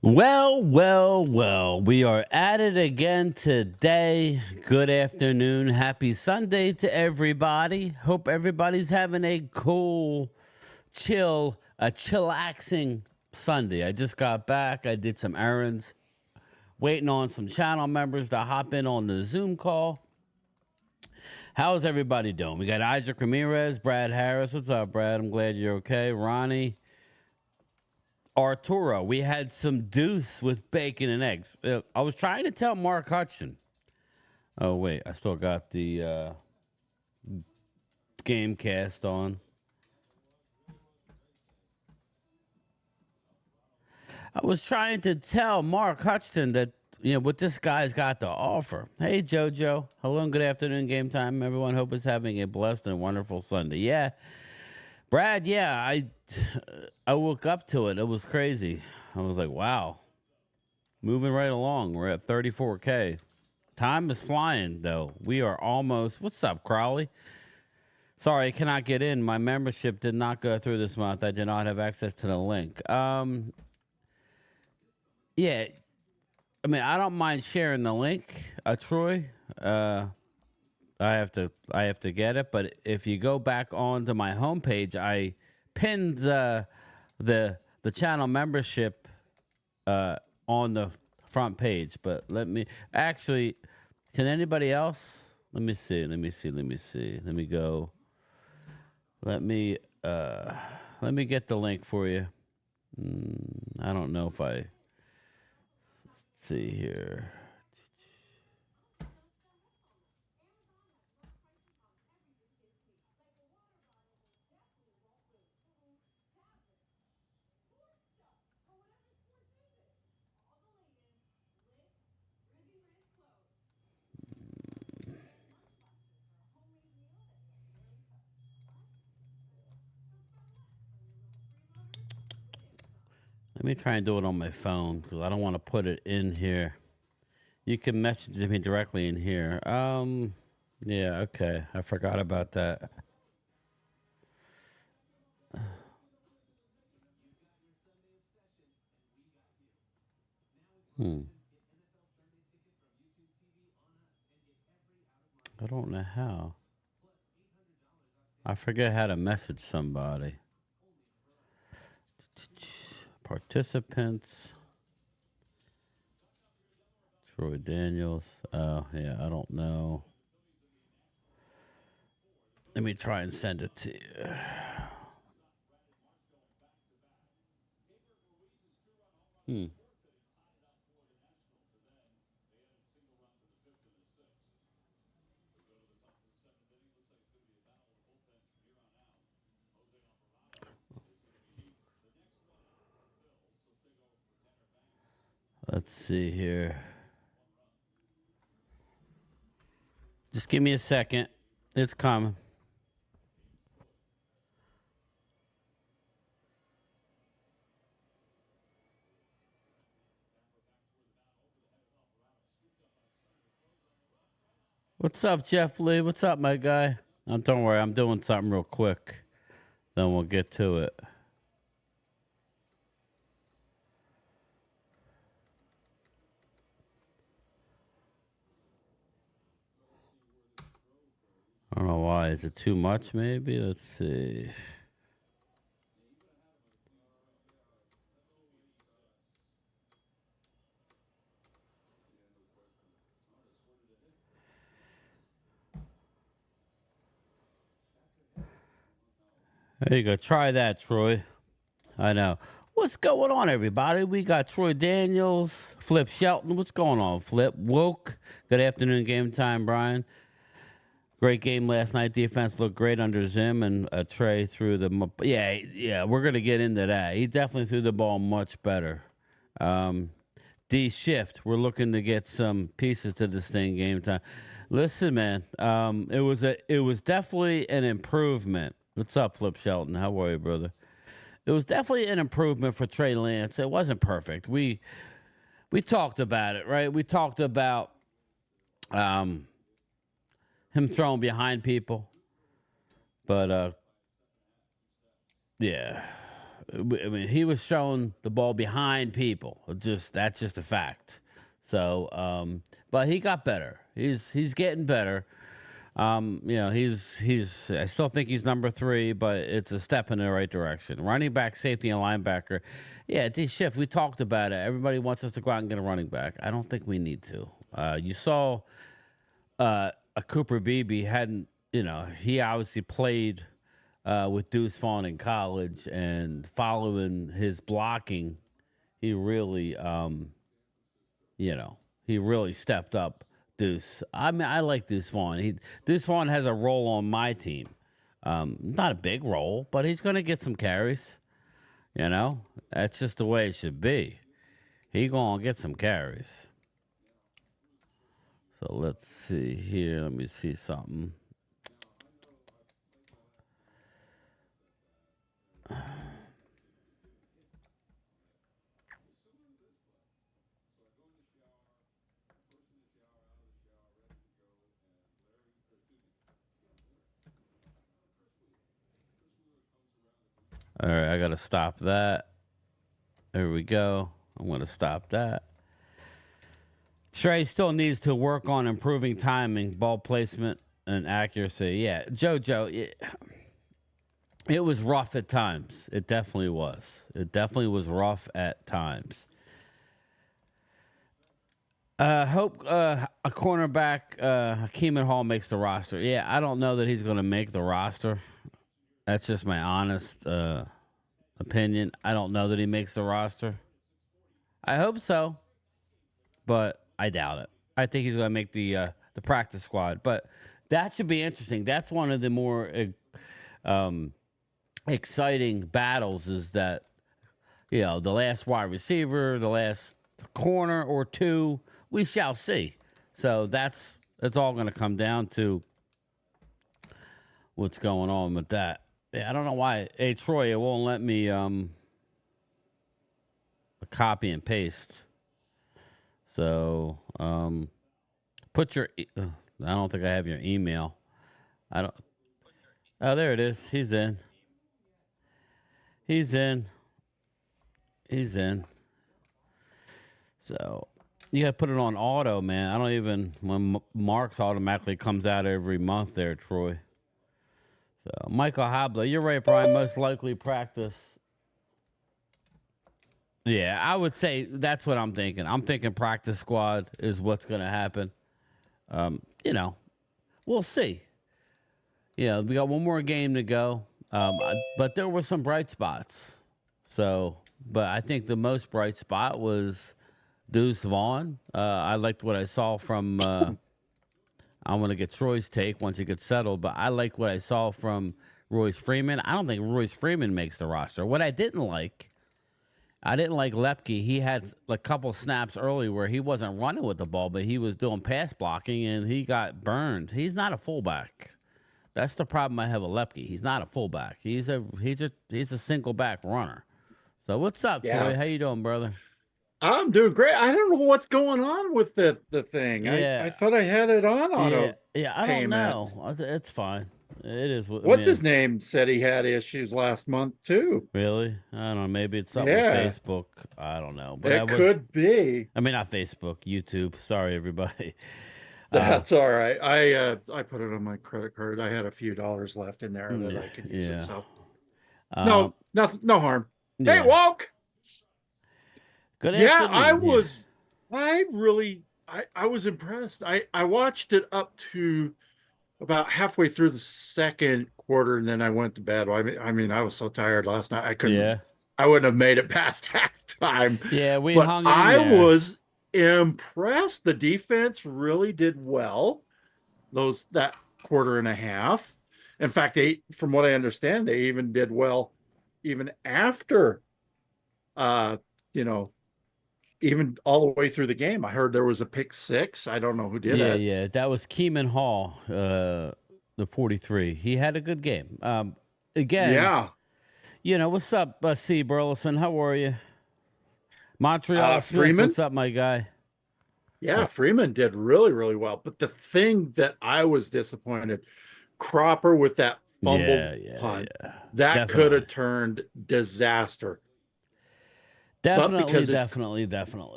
Well, we are at it again today. Good afternoon. Happy Sunday to everybody. Hope everybody's having a cool, chillaxing Sunday. I just got back. I did some errands, waiting on some channel members to hop in on the Zoom call. How's everybody doing? We got Isaac Ramirez, Brad Harris. What's up, Brad? I'm glad you're okay. Ronnie. Arturo, we had some deuce with bacon and eggs. I was trying to tell Mark Hudson. Oh, wait. I still got the game cast on. I was trying to tell Mark Hudson that, what this guy's got to offer. Hey, JoJo. Hello and good afternoon, game time. Everyone hope is having a blessed and wonderful Sunday. Yeah. Brad, yeah, I woke up to it. It was crazy. I was like, wow. Moving right along. We're at 34K. Time is flying, though. We are almost. What's up, Crowley? Sorry, I cannot get in. My membership did not go through this month. I did not have access to the link. Yeah. I mean, I don't mind sharing the link, Troy. I have to get it, but if you go back onto my homepage, I pinned the channel membership on the front page. But let me actually, can anybody else? Let me see. Let me go. Let me get the link for you. I don't know if let's see here. Let me try and do it on my phone because I don't want to put it in here. You can message me directly in here. Yeah, okay. I forgot about that. I don't know how. I forget how to message somebody. Participants. Troy Daniels. Oh, yeah, I don't know. Let me try and send it to you. Let's see here. Just give me a second. It's coming. What's up, Jeff Lee? What's up, my guy? Don't worry, I'm doing something real quick. Then we'll get to it. I don't know why. Is it too much, maybe? Let's see. There you go. Try that, Troy. I know. What's going on, everybody? We got Troy Daniels, Flip Shelton. What's going on, Flip? Woke. Good afternoon, game time, Brian. Great game last night. Defense looked great under Zim, and Trey threw the. Yeah. We're gonna get into that. He definitely threw the ball much better. D shift. We're looking to get some pieces to this thing. Game time. Listen, man. It was definitely an improvement. What's up, Flip Shelton? How are you, brother? It was definitely an improvement for Trey Lance. It wasn't perfect. We talked about it, right? We talked about him throwing behind people, but yeah, I mean, he was showing the ball behind people. That's just a fact. So, but he got better. He's getting better. He's. I still think he's number 3, but it's a step in the right direction. Running back, safety, and linebacker. Yeah, this shift we talked about it. Everybody wants us to go out and get a running back. I don't think we need to. You saw a Cooper Beebe hadn't. He obviously played with Deuce Vaughn in college, and following his blocking, he really, he really stepped up. Deuce. I mean, I like Deuce Vaughn. Deuce Vaughn has a role on my team. Not a big role, but he's going to get some carries. That's just the way it should be. He going to get some carries. So let's see here. Let me see something. All right, I got to stop that. There we go. I'm going to stop that. Trey still needs to work on improving timing, ball placement, and accuracy. Yeah, JoJo, it was rough at times. It definitely was. It definitely was rough at times. Hope a cornerback, Hakeem Hall makes the roster. Yeah, I don't know that he's going to make the roster. That's just my honest opinion. I don't know that he makes the roster. I hope so, but I doubt it. I think he's going to make the practice squad. But that should be interesting. That's one of the more exciting battles. Is that the last wide receiver, the last corner or two. We shall see. So that's all going to come down to what's going on with that. Yeah, I don't know why. Hey, Troy, it won't let me copy and paste. So put your. I don't think I have your email. I don't. Oh, there it is. He's in. He's in. He's in. So you got to put it on auto, man. I don't even when Marks automatically comes out every month there, Troy. So Michael Habla, you're right, Brian. Most likely practice. Yeah, I would say that's what I'm thinking. I'm thinking practice squad is what's going to happen. We'll see. Yeah, we got one more game to go. But there were some bright spots. But I think the most bright spot was Deuce Vaughn. I liked what I saw from. I'm going to get Troy's take once he gets settled, but I like what I saw from Royce Freeman. I don't think Royce Freeman makes the roster. What I didn't like Lepke. He had a couple snaps early where he wasn't running with the ball, but he was doing pass blocking, and he got burned. He's not a fullback. That's the problem I have with Lepke. He's not a fullback. He's a single back runner. So what's up, Troy? How you doing, brother? I'm doing great. I don't know what's going on with the thing. Yeah. I thought I had it on auto. Yeah, I don't know. It's fine. It is. What's his name said he had issues last month too. Really? I don't know. Maybe it's something with Facebook. I don't know. But it could be. I mean, not Facebook, YouTube. Sorry, everybody. That's all right. I put it on my credit card. I had a few dollars left in there that I could use it. So no harm. Yeah. Hey, Walk. Good afternoon. I was impressed. I watched it up to about halfway through the second quarter, and then I went to bed. I mean, I was so tired last night. I couldn't. Yeah. I wouldn't have made it past halftime. Yeah, hung in there. I was impressed. The defense really did well. That quarter and a half. In fact, from what I understand, they even did well even after even all the way through the game. I heard there was a pick six. I don't know who did it. Yeah. That was Keeman Hall, the 43. He had a good game. Again. Yeah. What's up, C. Burleson? How are you? Montreal Freeman. What's up, my guy? Yeah, Freeman did really, really well. But the thing that I was disappointed, Cropper with that fumbled Yeah. punt. That could Definitely. have turned disaster. But Definitely,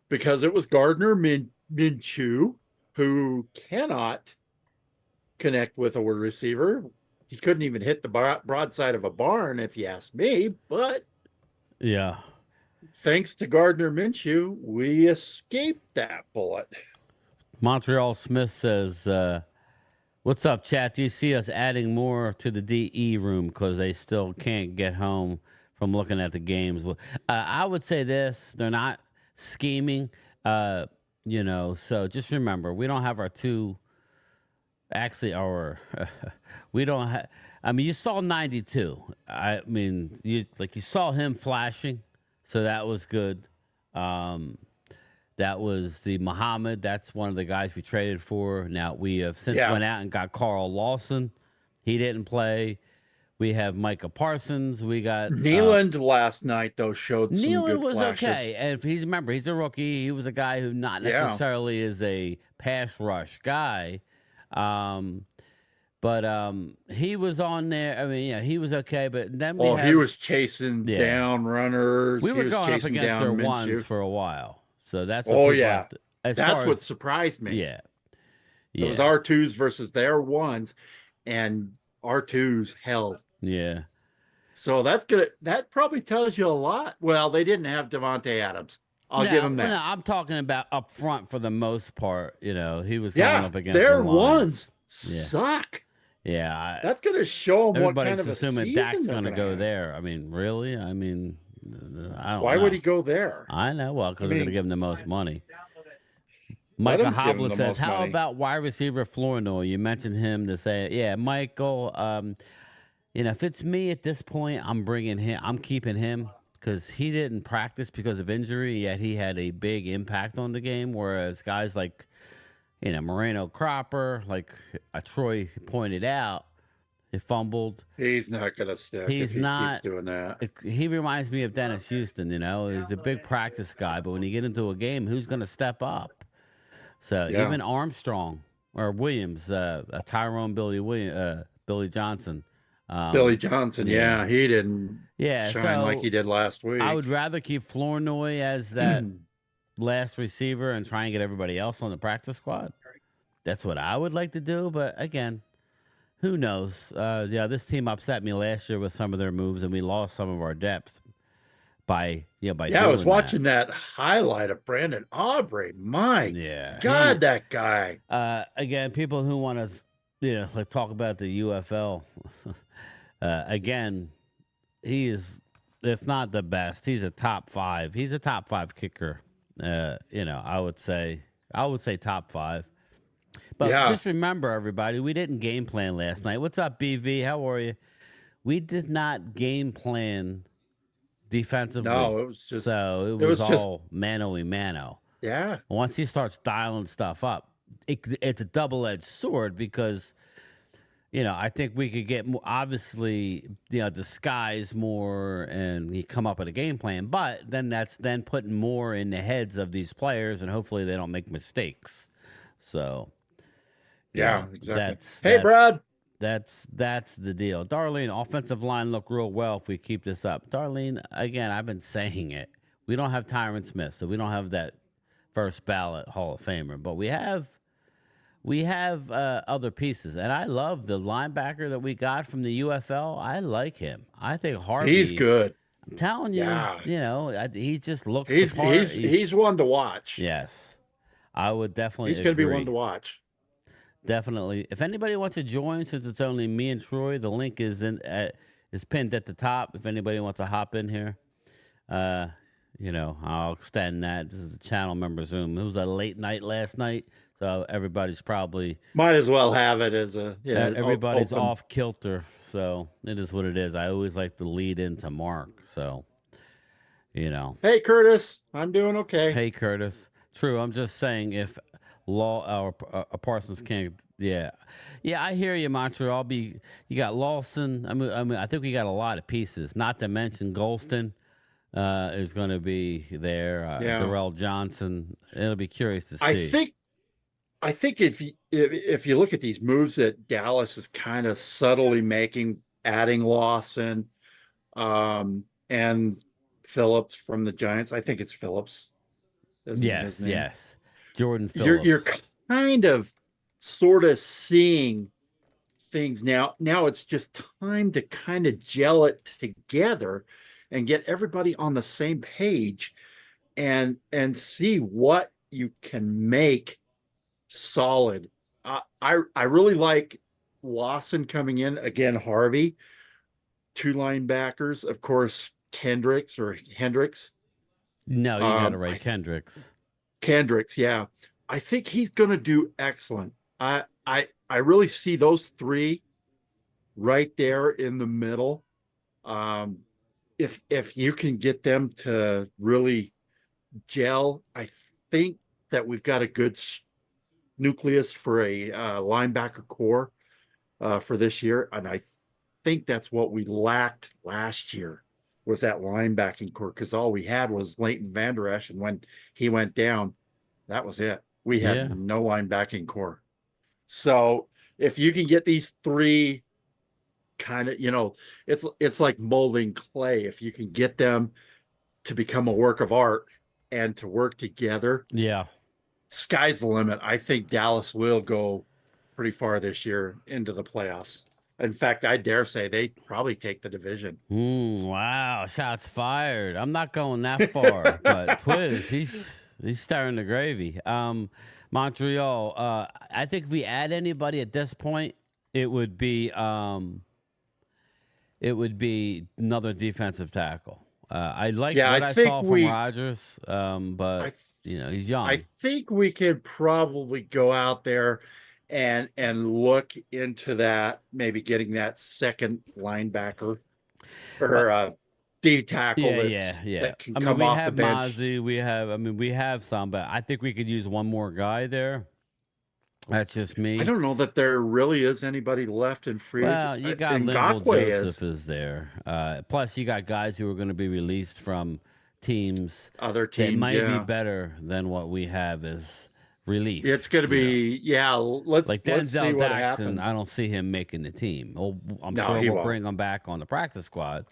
because it was Gardner Minshew, who cannot connect with a receiver. He couldn't even hit the broadside of a barn, if you ask me. But Yeah. thanks to Gardner Minshew, we escaped that bullet. Montreal Smith says, what's up, chat? Do you see us adding more to the DE room because they still can't get home from looking at the games? I would say this: they're not scheming. So just remember, we don't have our two. Actually, our we don't have. I mean, you saw 92. I mean, you saw him flashing, so that was good. That was the Muhammad. That's one of the guys we traded for. Now we have since went out and got Carl Lawson. He didn't play. We have Micah Parsons. We got Nealand last night though showed some Nealand good was flashes. okay. And if he's a rookie. He was a guy who not necessarily is a pass rush guy. But he was on there. I mean, yeah, he was okay. But then he was chasing down runners. We were was going up chasing against their down ones Minshew. for a while. So that's what have to, that's what surprised me. Yeah. It was R2s versus their ones, and R2s held. Yeah. So that's good. That probably tells you a lot. Well, they didn't have Devontae Adams. I'll give him that. No, I'm talking about up front for the most part. You know, he was going up against their the ones suck. Yeah. That's going to show them what kind of a assuming season Dak's going to go have. there. I mean, really? I mean, I don't Why know. would he go there? I know. Well, because they're going to give him the most money. Michael Hobler says, how about wide receiver Flournoy? You mentioned him to say, yeah, Michael, if it's me at this point, I'm keeping him because he didn't practice because of injury, yet he had a big impact on the game, whereas guys like, Moreno Cropper, like Troy pointed out, he fumbled. He's not going to stick if he keeps doing that. He reminds me of Dennis Houston, He's a big practice guy, but when you get into a game, who's going to step up? So even Armstrong or Williams, Tyrone Billy Johnson. Billy Johnson, he didn't shine like he did last week. I would rather keep Flournoy as that last receiver and try and get everybody else on the practice squad. That's what I would like to do. But again, who knows? This team upset me last year with some of their moves, and we lost some of our depth by I was watching that highlight of Brandon Aubrey. My God, that guy. Again, people who want to talk about the UFL. Again, he is, if not the best, he's a top 5. He's a top 5 kicker. I would say top 5. But just remember, everybody, we didn't game plan last night. What's up, BV? How are you? We did not game plan defensively. No, it was just it was all mano-y-mano. Yeah. Once he starts dialing stuff up, it's a double-edged sword because, I think we could get more, obviously, disguise more and you come up with a game plan. But then that's putting more in the heads of these players, and hopefully they don't make mistakes. So, exactly. Brad. That's the deal. Darlene, offensive line look real well if we keep this up. Darlene, again, I've been saying it. We don't have Tyron Smith, so we don't have that first ballot Hall of Famer, but we have other pieces, and I love the linebacker that we got from the UFL. I like him. I think Harvey. He's good. I'm telling you, he just looks. The part. He's one to watch. Yes, I would definitely. He's going to be one to watch. Definitely. If anybody wants to join, since it's only me and Troy, the link is pinned at the top. If anybody wants to hop in here, I'll extend that. This is the channel member Zoom. It was a late night last night, so everybody's probably might as well have it as a everybody's open. Off kilter. So it is what it is. I always like to lead into Mark. So, Hey Curtis, I'm doing okay. Hey Curtis. True. I'm just saying if Parsons can't. Yeah, I hear you, Montreal. You got Lawson. I mean, I think we got a lot of pieces. Not to mention Golston is going to be there. Darrell Johnson. It'll be curious to see. I think if you look at these moves that Dallas is kind of subtly making, adding Lawson, and Phillips from the Giants. I think it's Phillips, isn't it his Yes, name? yes. Jordan You're Phillips. kind of sort of seeing things now. Now it's just time to kind of gel it together and get everybody on the same page and see what you can make solid. I really like Lawson coming in again. Harvey, two linebackers, of course, Hendricks. No, you got it I right. Kendricks. Kendricks, yeah. I think he's going to do excellent. I really see those three right there in the middle. Um, if you can get them to really gel, I think that we've got a good nucleus for a linebacker core for this year, and I think that's what we lacked last year was that linebacking core because all we had was Leighton Vander Esch, and when he went down, that was it. We had Yeah. no linebacking core. So if you can get these three kind of, it's like molding clay. If you can get them to become a work of art and to work together, Yeah. sky's the limit. I think Dallas will go pretty far this year into the playoffs. In fact, I dare say they probably take the division. Wow. Shots fired. I'm not going that far, but Twiz, he's stirring the gravy. Montreal. I think if we add anybody at this point, it would be another defensive tackle. I liked Yeah, what I saw from Rodgers, but I he's I young. think we could probably go out there and look into that, maybe getting that second linebacker Well, or D tackle yeah. that can I mean, come we off the have bench. Mozzie. We have some, but I think we could use one more guy there. That's just I me. don't know that there really is anybody left in free agent. Well, you got Linval Ngakwe is Joseph is there. Plus, you got guys who are going to be released from teams other that teams, might be yeah. better than what we have as It's relief. going to be, yeah. Like Let's see Denzel what Jackson, I happens. don't see him making the team. I'm No, sure he we'll won't. bring him back on the practice squad.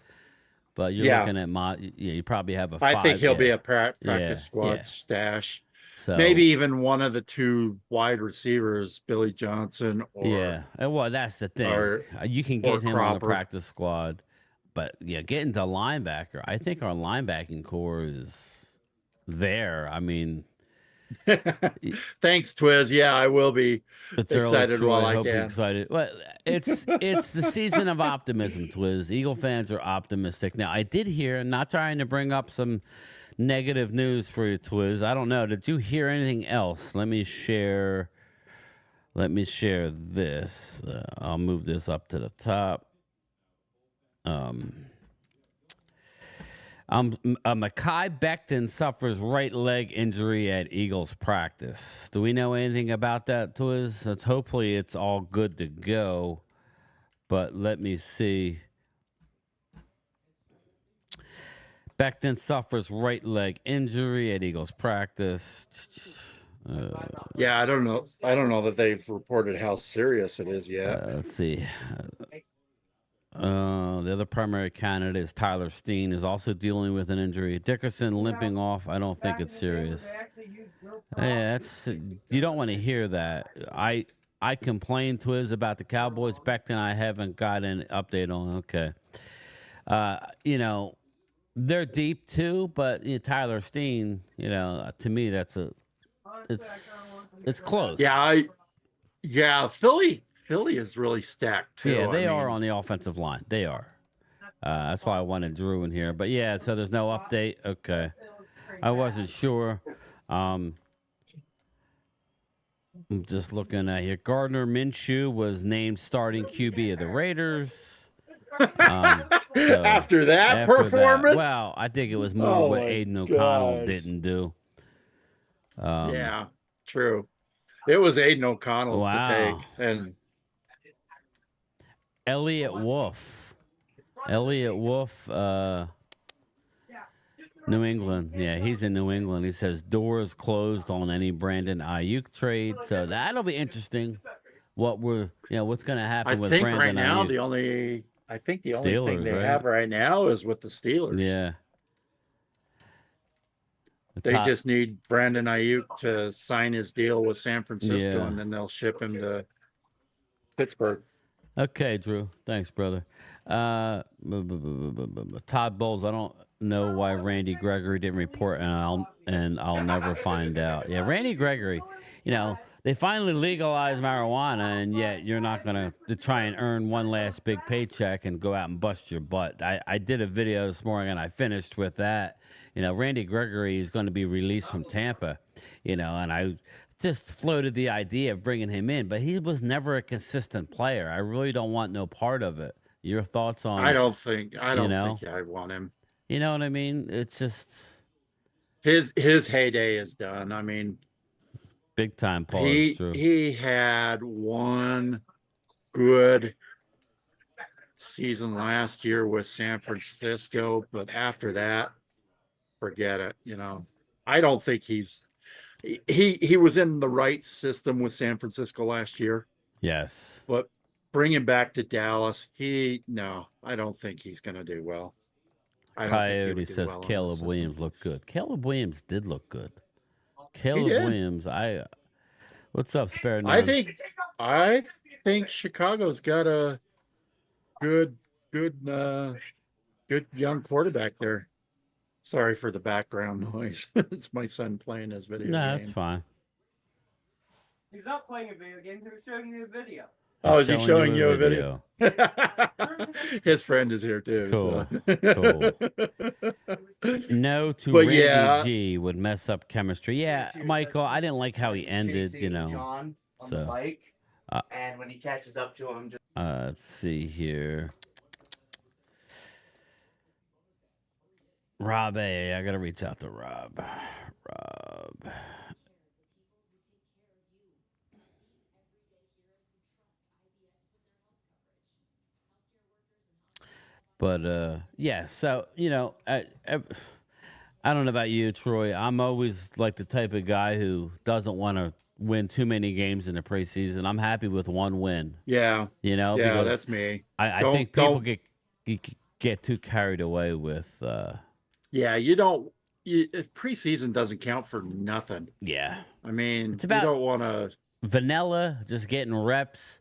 But you're Yeah, looking at you probably have a I think five. he'll be Yeah, a practice yeah. squad stash. Maybe So even one of the two wide receivers, Billy Johnson yeah, and well, that's the thing. or You can or get him on the Cropper. practice squad, but yeah, getting to linebacker, I think our linebacking core is there. I mean, Thanks, Twiz. Yeah, I will be it's early, excited while Troy. I Hope you're can. excited. Well, it's the season of optimism, Twiz. Eagle fans are optimistic. Now, I did hear, not trying to bring up some negative news for you, Twiz. I don't know. Did you hear anything else? Let me share. Let me share this. I'll move this up to the top. Mekhi Becton suffers right leg injury at Eagles practice. Do we know anything about that, Twiz? Hopefully it's all good to go. But let me see. Becton suffers right leg injury at Eagles practice. Yeah, I don't know. I don't know that they've reported how serious it is yet. Let's see. The other primary candidate is Tyler Steen, is also dealing with an injury. Dickerson limping off. I don't think it's serious. Yeah, you don't want to hear that. I complained Twiz about the Cowboys. Becton, I haven't got an update on. Okay. They're deep too, but Tyler Steen, to me it's close. Yeah, Philly is really stacked too. Yeah, they I are mean, on the offensive line. They are. That's why I wanted Drew in here. But yeah, so there's no update. Okay. I wasn't sure. I'm just looking at here. Gardner Minshew was named starting QB of the Raiders. after that performance, well, I think it was more oh what my Aiden O'Connell gosh. didn't do. Yeah, true. It was Aiden O'Connell's to Wow. take, and Elliott Wolf. New England. Yeah, he's in New England. He says doors closed on any Brandon Ayuk trade. So that'll be interesting. What's going to I happen with think right Brandon now Ayuk? the only thing Steelers, they right? have right now is with the Steelers. Yeah. The They top. just need Brandon Ayuk to sign his deal with San Francisco, Yeah. and then they'll ship him to Pittsburgh. Okay, Drew. Thanks, brother. Todd Bowles. I don't know why Randy Gregory didn't report, and I'll never find out. Yeah, Randy Gregory. They finally legalized marijuana, and yet you're not gonna to try and earn one last big paycheck and go out and bust your butt. I did a video this morning, and I finished with that. Randy Gregory is going to be released from Tampa. And I just floated the idea of bringing him in, but he was never a consistent player. I really don't want no part of it. Your thoughts I on, don't think I you don't know, think I want him. you know what I mean? It's just His heyday is done. I mean, big time pause, he Drew. he had one good season last year with San Francisco, but after that, forget it. I don't think he was in the right system with San Francisco last year, Yes. but bring him back to Dallas. No, I don't think he's going to do well. I don't think he Coyote would do says well in this Caleb system. Williams looked good. Caleb Williams did look good. He Caleb did. Williams, what's up, Spare I None? think Chicago's got a good good good young quarterback there. Sorry for the background noise. It's my son playing his video No, that's game. fine. He's not playing a video game. He was showing you a video. Oh, is he showing you a video? His friend is here too. Cool. So. No to But Randy yeah. G would mess up chemistry. Yeah, Michael, I didn't like how he ended, John on the bike, uh, and when he catches up to him, just let's see here. Rob A. I gotta reach out to Rob. But yeah, so I don't know about you, Troy. I'm always like the type of guy who doesn't want to win too many games in the preseason. I'm happy with one win. Yeah. Yeah, because that's me. I think people get too carried away with. Yeah, preseason doesn't count for nothing. Yeah, I mean, it's about you don't want to vanilla, just getting reps.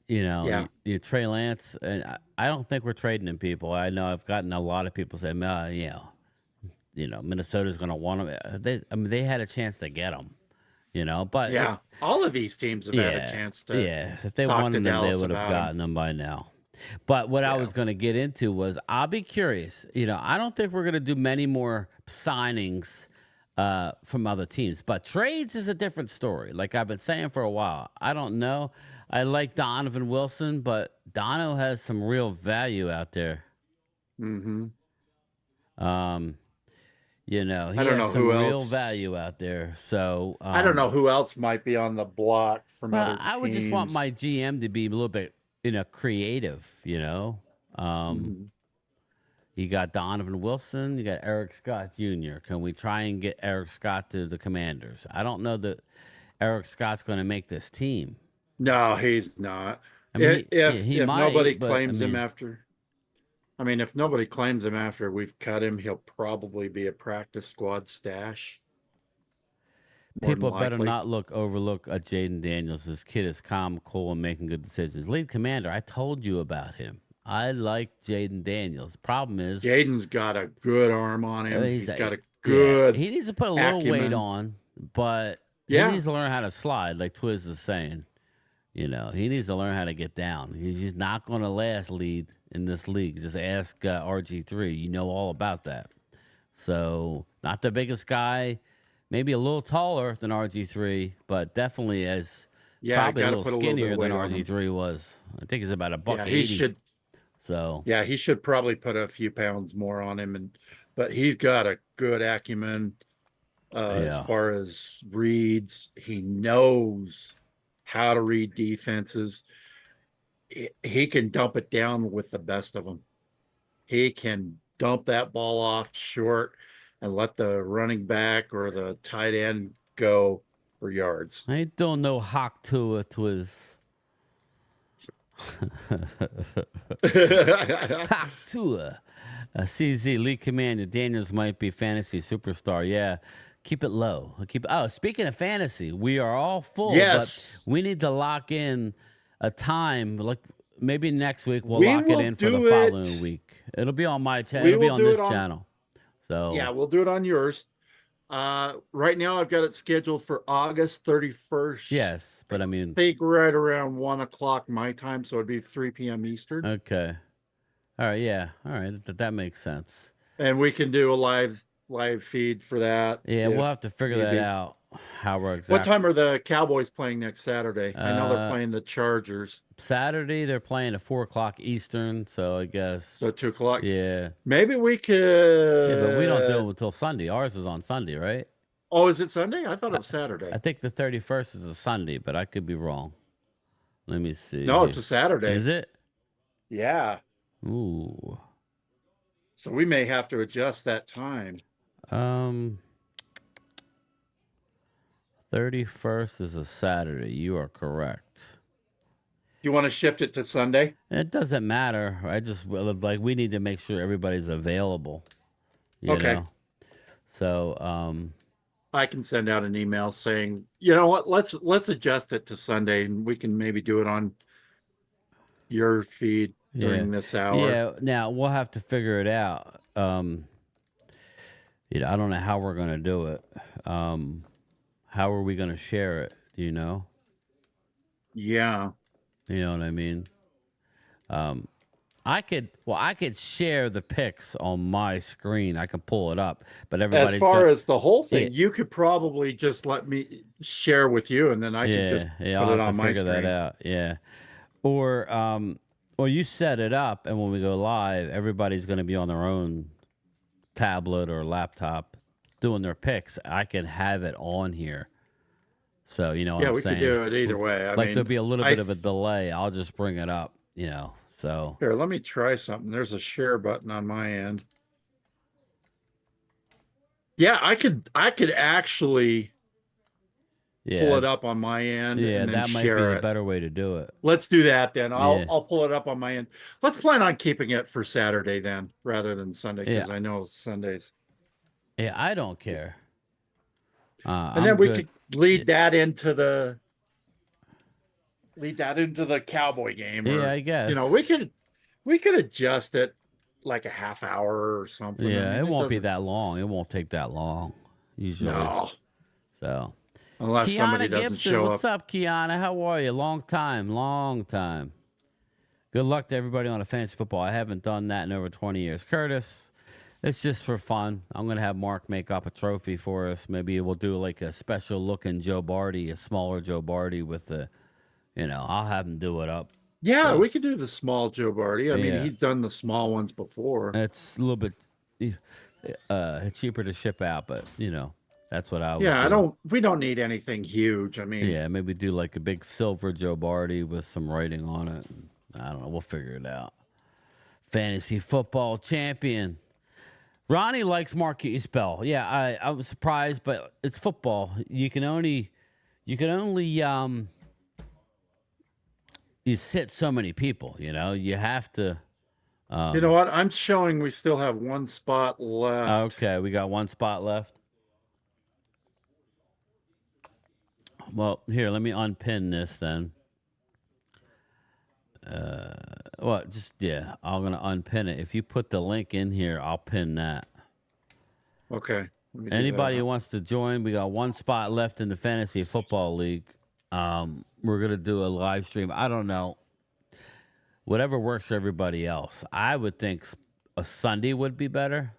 Yeah. Trey Lance, and I don't think we're trading him people. I know I've gotten a lot of people say, Minnesota's going to want him. They had a chance to get him, but yeah, all of these teams have had a chance to. Yeah, if they talk wanted to them, they Dallas would have about him. gotten them by now. But what I was going to get into was I'll be curious. I don't think we're going to do many more signings from other teams. But trades is a different story. Like I've been saying for a while. I don't know. I like Donovan Wilson, but Dono has some real value out there. Mm-hmm. He I don't has know some who real else. value out there. So I don't know who else might be on the block from other teams. I would just want my GM to be a little bit, creative. You got Donovan Wilson, you got Eric Scott Jr. Can we try and get Eric Scott to the Commanders? I don't know that Eric Scott's going to make this team. No, he's not. He If might, nobody but, claims him after, if nobody claims him after we've cut him, he'll probably be a practice squad stash. People better not overlook Jaden Daniels. This kid is calm, cool, and making good decisions. Lead commander, I told you about him. I like Jaden Daniels. Problem is, Jaden's got a good arm on him. He's got a good. Yeah, he needs to put a little weight on, but he needs to learn how to slide, like Twiz is saying. He needs to learn how to get down. He's just not going to last lead in this league. Just ask RG3. You know all about that. So, not the biggest guy. Maybe a little taller than RG3, but definitely probably a little skinnier than RG3 was. I think he's about $180. He should. So he should probably put a few pounds more on him, but he's got a good acumen as far as reads. He knows how to read defenses. He can dump it down with the best of them. He can dump that ball off short and let the running back or the tight end go for yards. I ain't doing no hawk to a twiz. Hawk to a CZ lead commander Daniels might be fantasy superstar. Yeah, keep it low. Speaking of fantasy, we are all full. Yes. But we need to lock in a time. Like maybe next week we'll We lock it will in for the do it. following week. It'll be on my channel. It'll be will on do this it on- channel. So Yeah, we'll do it on yours. Right now I've got it scheduled for August 31st. yes, but I I mean, think right around 1 o'clock my time, so it'd be 3 p.m. Eastern. okay, all right, yeah, all right, that makes sense. And we can do a live feed for that. Yeah, if we'll have to figure that maybe. out. How we're What exactly. time are the Cowboys playing next Saturday? I know they're playing the Chargers. Saturday they're playing at 4 o'clock Eastern, so I guess. So 2 o'clock. Yeah. Maybe we could. Yeah, but we don't do them until Sunday. Ours is on Sunday, right? Oh, is it Sunday? I thought it was Saturday. I think the 31st is a Sunday, but I could be wrong. Let me see. No, it's a Saturday. Is it? Yeah. Ooh. So we may have to adjust that time. 31st is a Saturday. You are correct. You want to shift it to Sunday? It doesn't matter. I just like we need to make sure everybody's available. You Okay. know? So, I can send out an email saying, you know what, let's adjust it to Sunday, and we can maybe do it on your feed during this hour. yeah. Now we'll have to figure it out. You know, I don't know how we're gonna do it. How are we gonna share it? Do you know? Yeah. You know what I mean? I could share the pics on my screen. I can pull it up, but everybody's As far as the whole thing, Yeah. you could probably just let me share with you, and then I can just put I'll it have on to my figure screen. that out. Yeah, or you set it up, and when we go live, everybody's going to be on their own tablet or laptop doing their pics. I can have it on here, so you know what Yeah, I'm we saying. could do it either way. I Like mean, there'll be a little bit of a delay. I'll just bring it up, you know. So Here, let me try something. There's a share button on my end. Yeah, I could actually yeah, pull it up on my end yeah, and then that might be share the it. better way to do it. Let's do that then. Yeah. I'll pull it up on my end. Let's plan on keeping it for Saturday then, rather than Sunday, because Yeah. I know Sundays. Yeah, I don't care. And then we could lead that into the Cowboy game. Or, Yeah, I guess. you know, we could adjust it like a half hour or something. I Yeah, mean, it won't be doesn't- that long. It won't take that long usually. No, So, unless somebody Kiana doesn't Gibson, show what's up. up, Kiana? How are you? Long time. Good luck to everybody on a fantasy football. I haven't done that in over 20 years. Curtis, it's just for fun. I'm gonna have Mark make up a trophy for us. Maybe we'll do like a special looking Joe Barty, a smaller Joe Barty with the, you know, I'll have him do it up. Yeah, we could do the small Joe Barty. I mean, Yeah. he's done the small ones before. It's a little bit cheaper to ship out, but you know, that's what I would Yeah, do. we don't need anything huge. I mean, Yeah, maybe do like a big silver Joe Barty with some writing on it. I don't know. We'll figure it out. Fantasy football champion. Ronnie likes Marquise Bell. Yeah, I was surprised, but it's football. You can only you sit so many people, you know. You have to you know what? I'm showing we still have one spot left. okay, we got one spot left. Well, here, let me unpin this then. I'm gonna unpin it. If you put the link in here, I'll pin that. Okay. let me do Anybody that. who wants to join, we got one spot left in the fantasy football league. We're gonna do a live stream. I don't know. Whatever works for everybody else. I would think a Sunday would be better.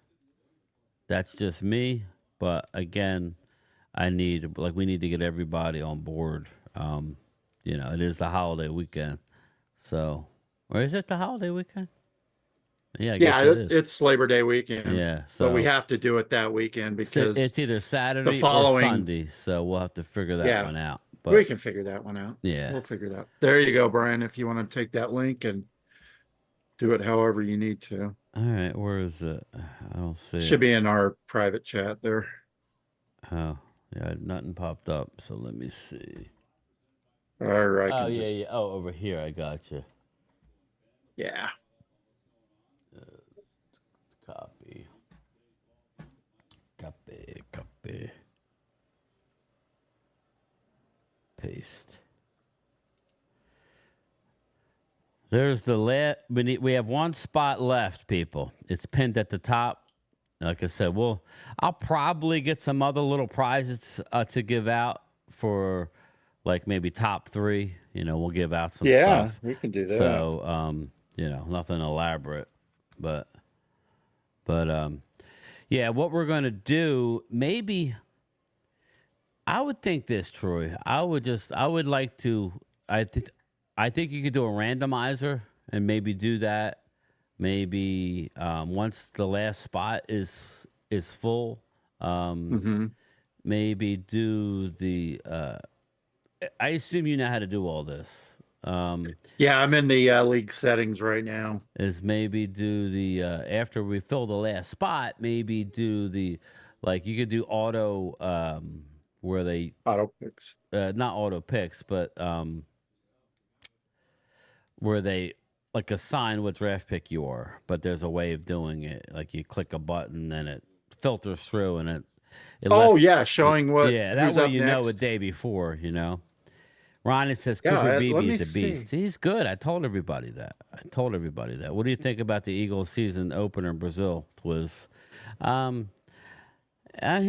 That's just me. But again, we need to get everybody on board. You know, it is the holiday weekend. So, or is it the holiday weekend? Yeah, I guess Yeah, it is. it's Labor Day weekend. Yeah, but we so- have to do it that weekend because It's either Saturday following- or Sunday, so we'll have to figure that one out. But we can figure that one out. yeah, We'll figure it out. There you go, Brian. If you want to take that link and do it however you need to. All right, where is it? I don't see Should it. be in our private chat there. Oh, yeah, nothing popped up. So let me see. Or I Oh, can yeah, just yeah. Oh, over here. I got you. yeah. Copy. Copy. Paste. There's the we have one spot left, people. It's pinned at the top. Like I said, I'll probably get some other little prizes to give out for like maybe top 3. We'll give out some Yeah, stuff. we can do that. So, nothing elaborate, but yeah, what we're going to do, maybe I would think this, Troy. I would like to, I think you could do a randomizer and maybe do that. Maybe once the last spot is full, maybe do the. I assume you know how to do all this. Yeah, I'm in the league settings right now. Is maybe do the after we fill the last spot, maybe do the like you could do auto where they Auto picks. not auto picks, but where they like assign what draft pick you are, but there's a way of doing it. Like you click a button and it filters through and it Oh lets yeah, showing what yeah, that who's way up you know a next. day before, Ronnie says Yeah, Cooper let Beebe me is a beast. see. He's good. I told everybody that. What do you think about the Eagles season opener in Brazil, Twiz? I'm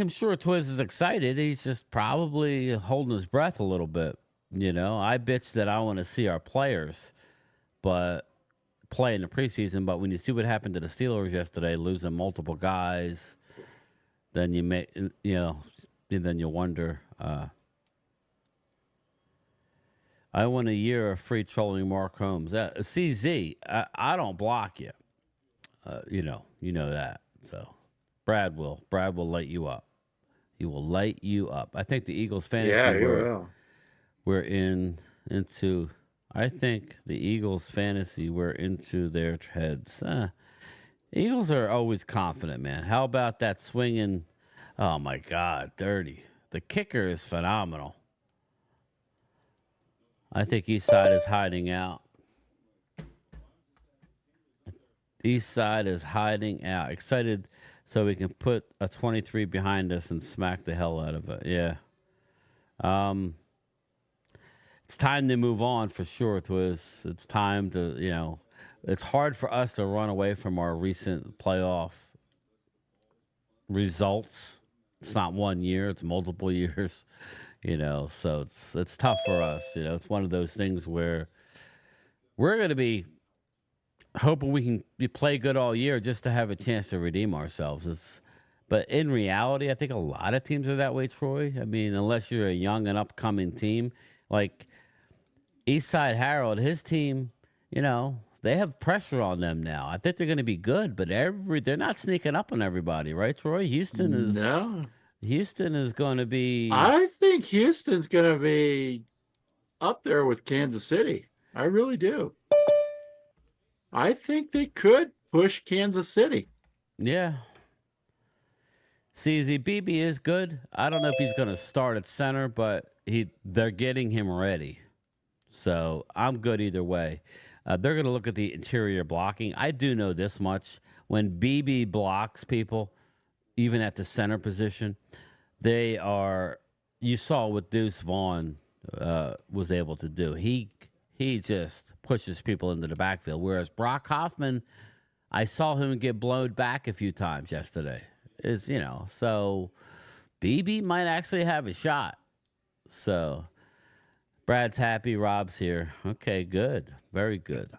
sure Twiz is excited. He's just probably holding his breath a little bit. I bitch that I want to see our players, but play in the preseason. But when you see what happened to the Steelers yesterday, losing multiple guys, then you may, then you wonder. I want a year of free trolling Mark Holmes. CZ, I don't block you. You know that. So Brad will light you up. He will light you up. I think the Eagles fantasy Yeah, you will. we're into. I think the Eagles fantasy we're into their heads. Eagles are always confident, man. How about that swinging? Oh my God, dirty. The kicker is phenomenal. I think East Side is hiding out. East Side is hiding out. Excited so we can put a 23 behind us and smack the hell out of it. Yeah. It's time to move on for sure, Twiz. It's time to, it's hard for us to run away from our recent playoff results. It's not 1 year, it's multiple years. So it's tough for us. It's one of those things where we're going to be hoping we can play good all year just to have a chance to redeem ourselves. But in reality, I think a lot of teams are that way, Troy. I mean, unless you're a young and upcoming team, like Eastside Harold, his team, they have pressure on them now. I think they're going to be good, but they're not sneaking up on everybody, right, Troy? Houston is going to be. I think Houston's going to be up there with Kansas City. I really do. I think they could push Kansas City. Yeah. CZBB is good. I don't know if he's going to start at center, but they're getting him ready. So I'm good either way. They're going to look at the interior blocking. I do know this much. When BB blocks people, even at the center position, you saw what Deuce Vaughn was able to do. He just pushes people into the backfield. Whereas Brock Hoffman, I saw him get blown back a few times yesterday. So BB might actually have a shot. So Brad's happy. Rob's here. Okay, good. Very good.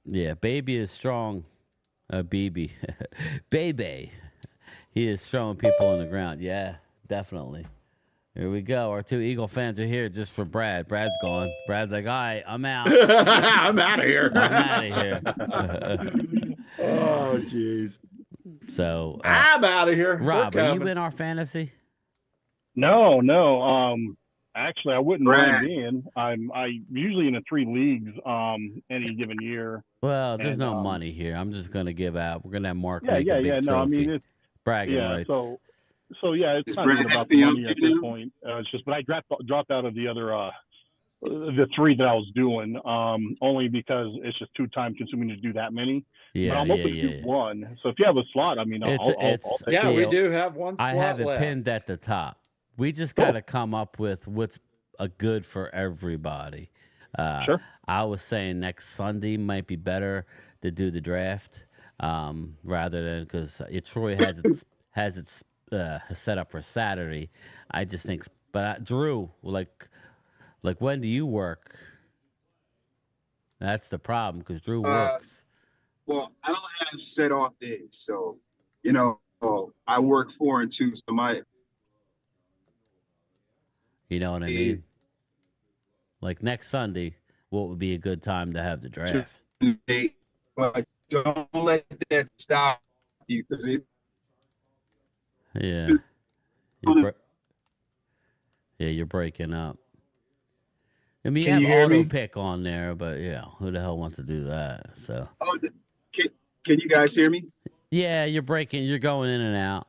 Yeah, baby is strong. BB. Baby. He is throwing people on the ground. Yeah, definitely. Here we go. Our 2 Eagle fans are here just for Brad. Brad's gone. Brad's like, all right, I'm out. I'm out of here. I'm out of here. Oh, jeez. So I'm out of here. Rob, are you in our fantasy? No. Actually, I wouldn't mind being. I usually in the 3 leagues any given year. Well, there's And, no money here. I'm just gonna give out. We're gonna have Mark Yeah, make yeah, a big yeah. No, I trophy. mean it's Bragging yeah. rights. So yeah, it's Is not Brad even about the happy I'm money at here this now? point. It's just, but I dropped out of the other the 3 that I was doing only because it's just too time consuming to do that many. Yeah, But I'm yeah, open to yeah. do one. So if you have a slot, I mean, It's I'll it's take Yeah, it. we do have one I slot have it left. pinned at the top. We just got to come up with what's a good for everybody. Sure. I was saying next Sunday might be better to do the draft rather than because Troy has its set up for Saturday. I just think, but Drew, like when do you work? That's the problem because Drew works. Well, I don't have set off days, so I work 4 and 2, so my You know what I mean? Like next Sunday, what would be a good time to have the draft? But don't let that stop you because Yeah. You're breaking up. I mean, Can you you have hear auto me? pick on there, but yeah, who the hell wants to do that? So can you guys hear me? yeah, you're breaking. You're going in and out.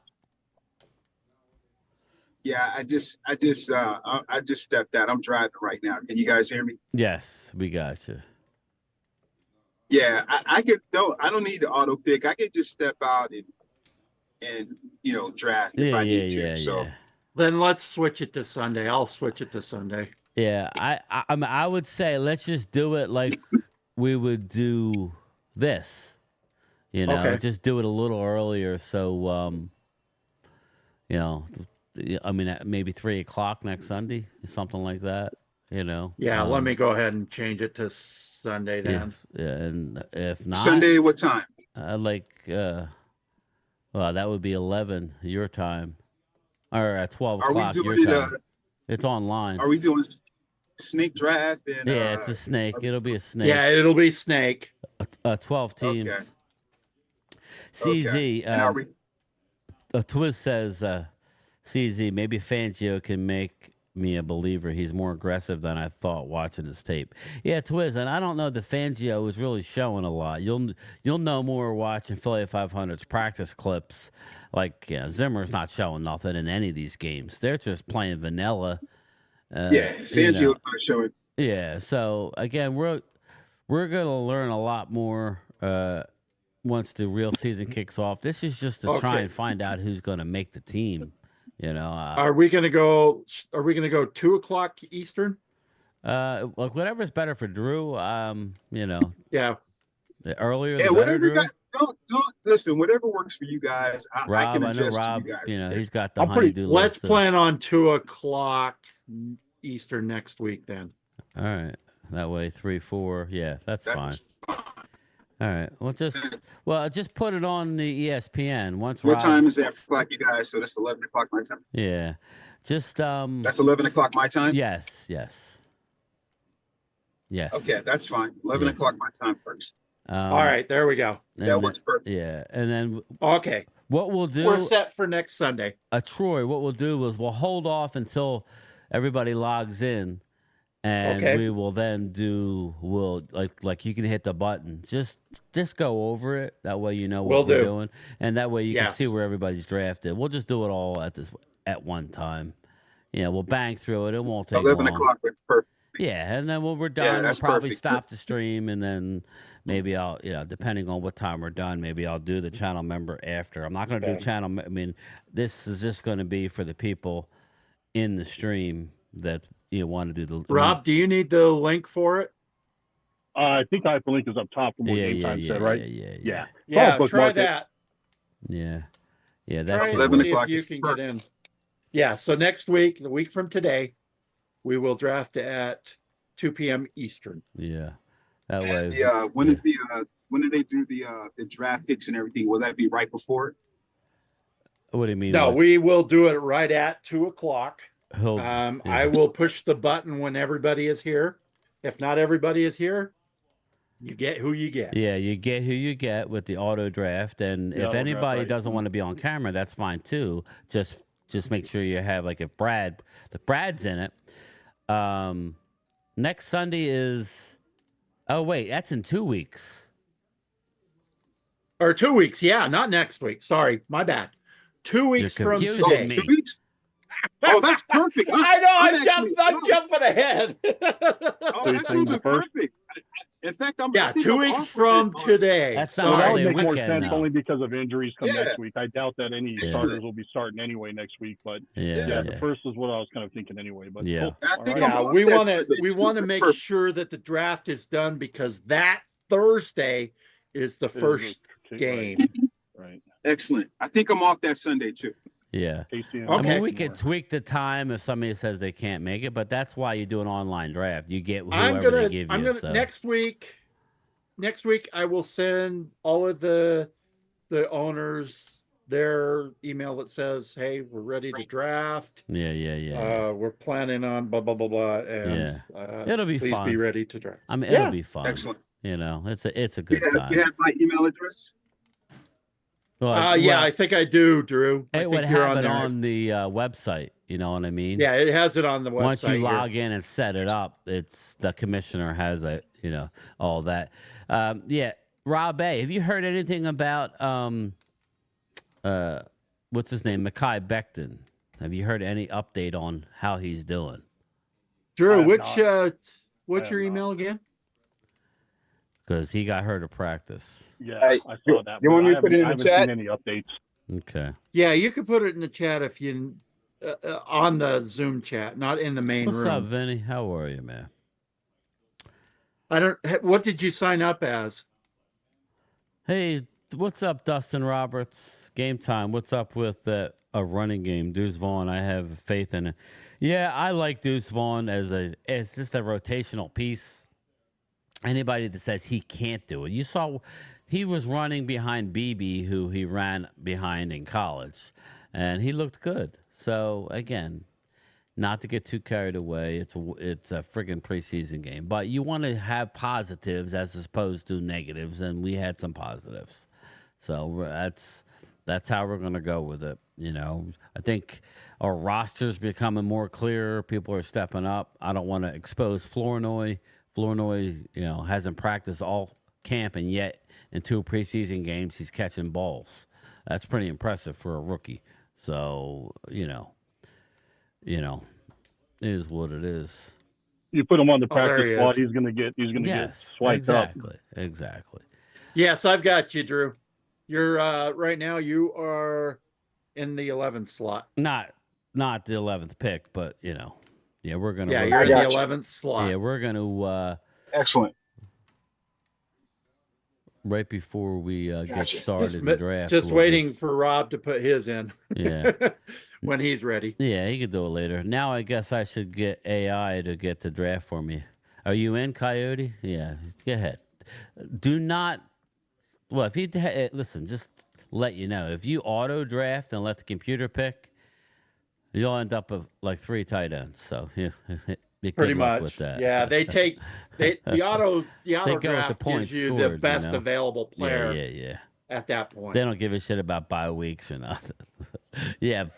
Yeah, I just stepped out. I'm driving right now. Can you guys hear me? Yes, we got you. Yeah, I could. I don't need the auto pick. I could just step out and draft if I need to. So Then let's switch it to Sunday. I'll switch it to Sunday. Yeah, I mean, I would say let's just do it like we would do this. Okay. Just do it a little earlier. So, I mean, maybe 3:00 next Sunday, something like that. Yeah, let me go ahead and change it to Sunday then. Yeah, and if not, Sunday, what time? Well, that would be 11 your time, or at 12 Are we o'clock doing your it? time. It's online. Are we doing snake draft? And Yeah, it's a snake. It'll be a snake. Yeah, it'll be snake. 12 teams. Okay. CZ, And are we? Twiz says, CZ, maybe Fangio can make me a believer. He's more aggressive than I thought watching his tape. Yeah, Twiz, and I don't know that Fangio is really showing a lot. You'll know more watching Philly 500's practice clips. Like Zimmer's not showing nothing in any of these games. They're just playing vanilla. Fangio's not showing. Yeah, so again, we're gonna learn a lot more once the real season kicks off. This is just to try and find out who's gonna make the team. Are we gonna go 2:00 Eastern? Like whatever's better for Drew. Yeah. The earlier the Yeah, better, whatever Drew. you guys don't listen. Whatever works for you guys, I Rob, can I know adjust Rob. to you guys. He's got the I'm pretty- honeydew Let's list. So- plan on 2:00 Eastern next week then. All right, that way 3, 4. Yeah, that's fine. All right. Well, just put it on the ESPN once. What Rob, time is that for you guys? So that's 11 o'clock my time. Yeah, just That's 11 o'clock my time. Yes. Okay, that's fine. 11 o'clock my time first. All right, there we go. That works perfect. Yeah, and then Okay. what we'll do? We're set for next Sunday. Troy, what we'll do is we'll hold off until everybody logs in, and we will then we'll like you can hit the button. Just go over it. That way you know what we're doing, and that way you can see where everybody's drafted. We'll just do it all at one time. We'll bang through it. It won't take 11 long. o'clock is perfect. Yeah, and then when we're done, we'll that's probably perfect. stop the stream, and then maybe I'll, depending on what time we're done, maybe I'll do the channel member after. I'm not going to do channel. I mean, this is just going to be for the people in the stream that want to do the. Rob, do you need the link for it? I think the hyperlink is up top from what Game Time said, right? Yeah. Yeah, Oh, try bookmark it. that. Yeah, that Try should and 11 see o'clock if you is can get in. Yeah, so next week, the week from today, we will draft at 2 p.m. Eastern. Yeah, that And way. when do they do the draft picks and everything? Will that be right before it? What do you mean? No, we will do it right at 2:00. Yeah. I will push the button when everybody is here. If not everybody is here, you get who you get. Yeah, you get who you get with the auto draft, and The if auto draft, anybody right. doesn't want to be on camera, that's fine too. Just make sure you have if Brad's in it. Next Sunday is. Oh wait, that's in 2 weeks. Or 2 weeks. Yeah, not next week. Sorry, my bad. 2 weeks from confusing Oh, today. me. 2 weeks? Oh, that's perfect. I know. I'm wow. jumping ahead. Oh, So you're that's saying even the first? perfect. In fact, I Yeah, think 2 I'm weeks off from with it on- today. That's not Well, that really would a make more weekend sense now. only because of injuries come Yeah. next week. I doubt that any Yeah. starters will be starting anyway next week. But Yeah, yeah, yeah. the first is what I was kind of thinking anyway. But Yeah. cool. And I All think right. I'm Yeah, off we that want to Sunday, too. make Perfect. sure that the draft is done because that Thursday is the It is first a- game. Right. Excellent. I think I'm off that Sunday too. Yeah. Casey and I Okay. mean, we more. could tweak the time if somebody says they can't make it, but that's why you do an online draft. You get I'm whoever they gonna give you. So. next week I will send all of the owners their email that says, hey, we're ready to draft. Yeah. We're planning on blah blah blah blah, and It'll be please fun. be ready to draft. I mean, Yeah. it'll be fun. Excellent. You know, it's a You good have, time. you have my email address? Well, Yeah, well, I think I do, Drew. I it think would you're have on it there. on the website. You know what I mean? Yeah, it has it on the website. Once you here. log in and set it up, it's the commissioner has it. You know, all that. Yeah, Rob A. Have you heard anything about what's his name, Mekhi Becton? Have you heard any update on how he's doing? Drew, have what's not. your have email not. again? Because he got hurt at practice. Yeah, Hey, I saw that. you but want me I to put it in the haven't chat? seen any updates. Okay. Yeah, you could put it in the chat if you on the Zoom chat, not in the main What's room. up, Vinny? How are you, man? I don't. What did you sign up as? Hey, what's up, Dustin Roberts? Game time. What's up with a running game? Deuce Vaughn, I have faith in it. Yeah, I like Deuce Vaughn as just a rotational piece. Anybody that says he can't do it. You saw he was running behind BB, who he ran behind in college, and he looked good. So, again, not to get too carried away. It's a friggin' preseason game. But you want to have positives as opposed to negatives, and we had some positives. So that's how we're going to go with it. You know, I think our roster's becoming more clear. People are stepping up. I don't want to expose Flournoy. Flournoy, you know, hasn't practiced all camp, and yet in 2 preseason games, he's catching balls. That's pretty impressive for a rookie. So, you know, it is what it is. You put him on the there practice he squad, is. he's gonna get Yes, swiped up. exactly. Yes, I've got you, Drew. You're right now. You are in the 11th slot. Not the 11th pick, but you know, yeah, we're gonna. Yeah, we're you're in gonna- the got you. 11th slot. Yeah, we're gonna Excellent. right before we get Gotcha. started in the draft. Just we'll waiting for Rob to put his in. Yeah. When he's ready. Yeah, he could do it later. Now I guess I should get AI to get the draft for me. Are you in, Coyote? Yeah, go ahead. Do not. Well, if you listen, just let you know, if you auto draft and let the computer pick, you'll end up with like 3 tight ends. So yeah, Pretty much. with that. Yeah, the auto go with the draft points gives you scored, the best you know? available player Yeah. at that point. They don't give a shit about bye weeks or nothing. You have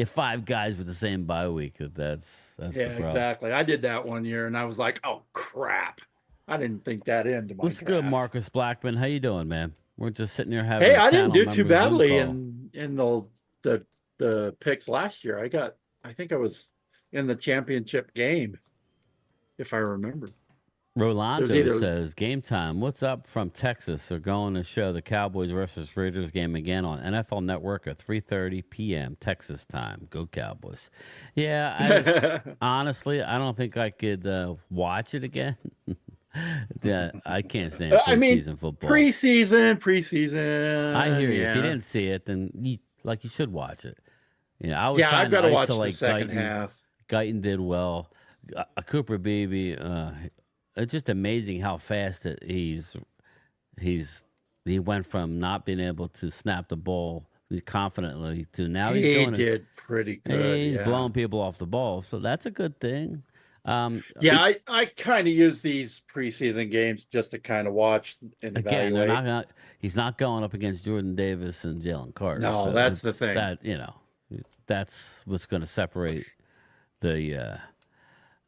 5 guys with the same bye week. That's Yeah, the problem. exactly. I did that one year, and I was like, "Oh crap! I didn't think that into my." What's good, draft. Marcus Blackman? How you doing, man? We're just sitting here having. Hey, a I didn't channel do too member Zoom badly call. in the picks last year. I think I was in the championship game, if I remember. Rolando There's either- says, "Game time. What's up from Texas? They're going to show the Cowboys versus Raiders game again on NFL Network at 3:30 p.m. Texas time. Go Cowboys!" Yeah, honestly, I don't think I could watch it again. Yeah, I can't stand I mean, preseason football. preseason. I hear you. If you yeah. didn't see it, then you should watch it. You know, I was Yeah, trying I've got to watch the isolate second Guyton. half. Guyton did well. Cooper Beebe, it's just amazing how fast he went from not being able to snap the ball confidently to now he's He doing it. did pretty good. He's yeah. blowing people off the ball, so that's a good thing. Yeah, I kind of use these preseason games just to kind of watch and Again, evaluate. he's not going up against Jordan Davis and Jalen Carter. No, so that's the it's thing. That that's what's going to separate the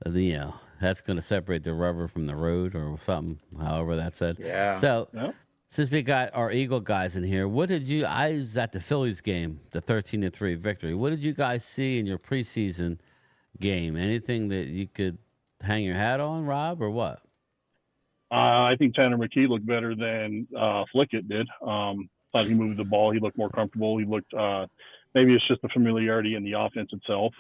that's going to separate the rubber from the road or something, however that's said. Yeah. So Yeah. since we got our Eagle guys in here, I was at the Phillies game, the 13-3 victory. What did you guys see in your preseason game? Anything that you could hang your hat on, Rob, or what? I think Tanner McKee looked better than Flickett did. Thought he moved the ball. He looked more comfortable. He looked maybe it's just the familiarity in the offense itself.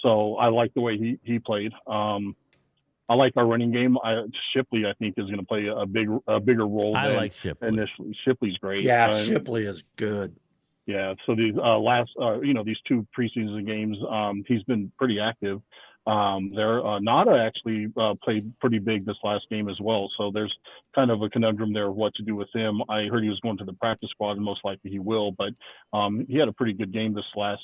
So I like the way he played. I like our running game. Shipley, I think, is going to play a bigger role. I like Shipley. Initially, Shipley's great. Yeah, Shipley is good. Yeah. So these these 2 preseason games, he's been pretty active. Nada actually played pretty big this last game as well. So there's kind of a conundrum there of what to do with him. I heard he was going to the practice squad, and most likely he will. But he had a pretty good game this last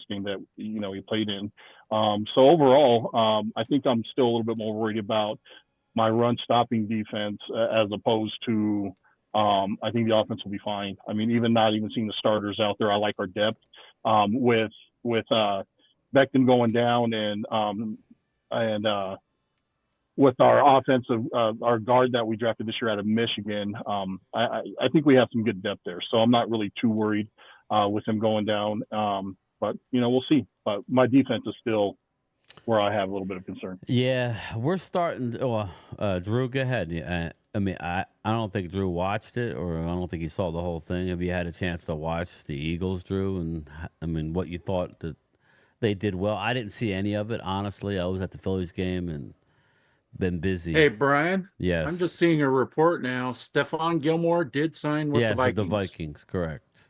game that he played in. So overall, I think I'm still a little bit more worried about my run stopping defense as opposed to. I think the offense will be fine. I mean, not even seeing the starters out there, I like our depth with Becton going down and with our offensive our guard that we drafted this year out of Michigan, I think we have some good depth there. So I'm not really too worried with him going down. But we'll see. But my defense is still where I have a little bit of concern. Yeah, we're starting. Drew, go ahead. Yeah, I don't think Drew watched it, or I don't think he saw the whole thing. Have you had a chance to watch the Eagles, Drew? And what you thought that they did well? I didn't see any of it, honestly. I was at the Phillies game and been busy. Hey, Brian. Yes. I'm just seeing a report now. Stephon Gilmore did sign with the Vikings. With the Vikings, correct.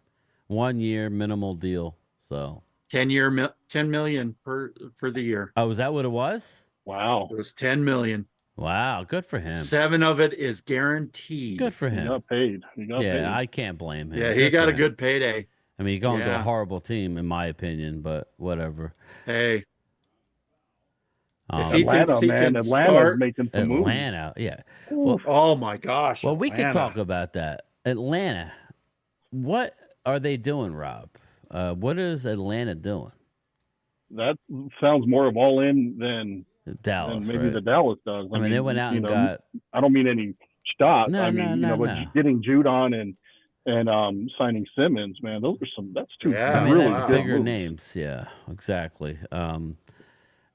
1 year minimal deal. So 10-year, $10 million for the year. Oh, is that what it was? Wow. It was $10 million. Wow, good for him. 7 of it is guaranteed. Good for He him. got paid. I can't blame him. Yeah, he got a good payday. I mean, he's going to a horrible team, in my opinion, but whatever. Hey. If Atlanta's making some moves. Atlanta, yeah. Well, oh, my gosh. Well, we can talk about that. Atlanta, what are they doing, Rob? What is Atlanta doing? That sounds more of all in than Dallas, maybe the Dallas does. I mean, they went out and got. I don't mean any shots. But getting Judon and signing Simmons, man, that's two really that's bigger moves. names. Yeah, exactly.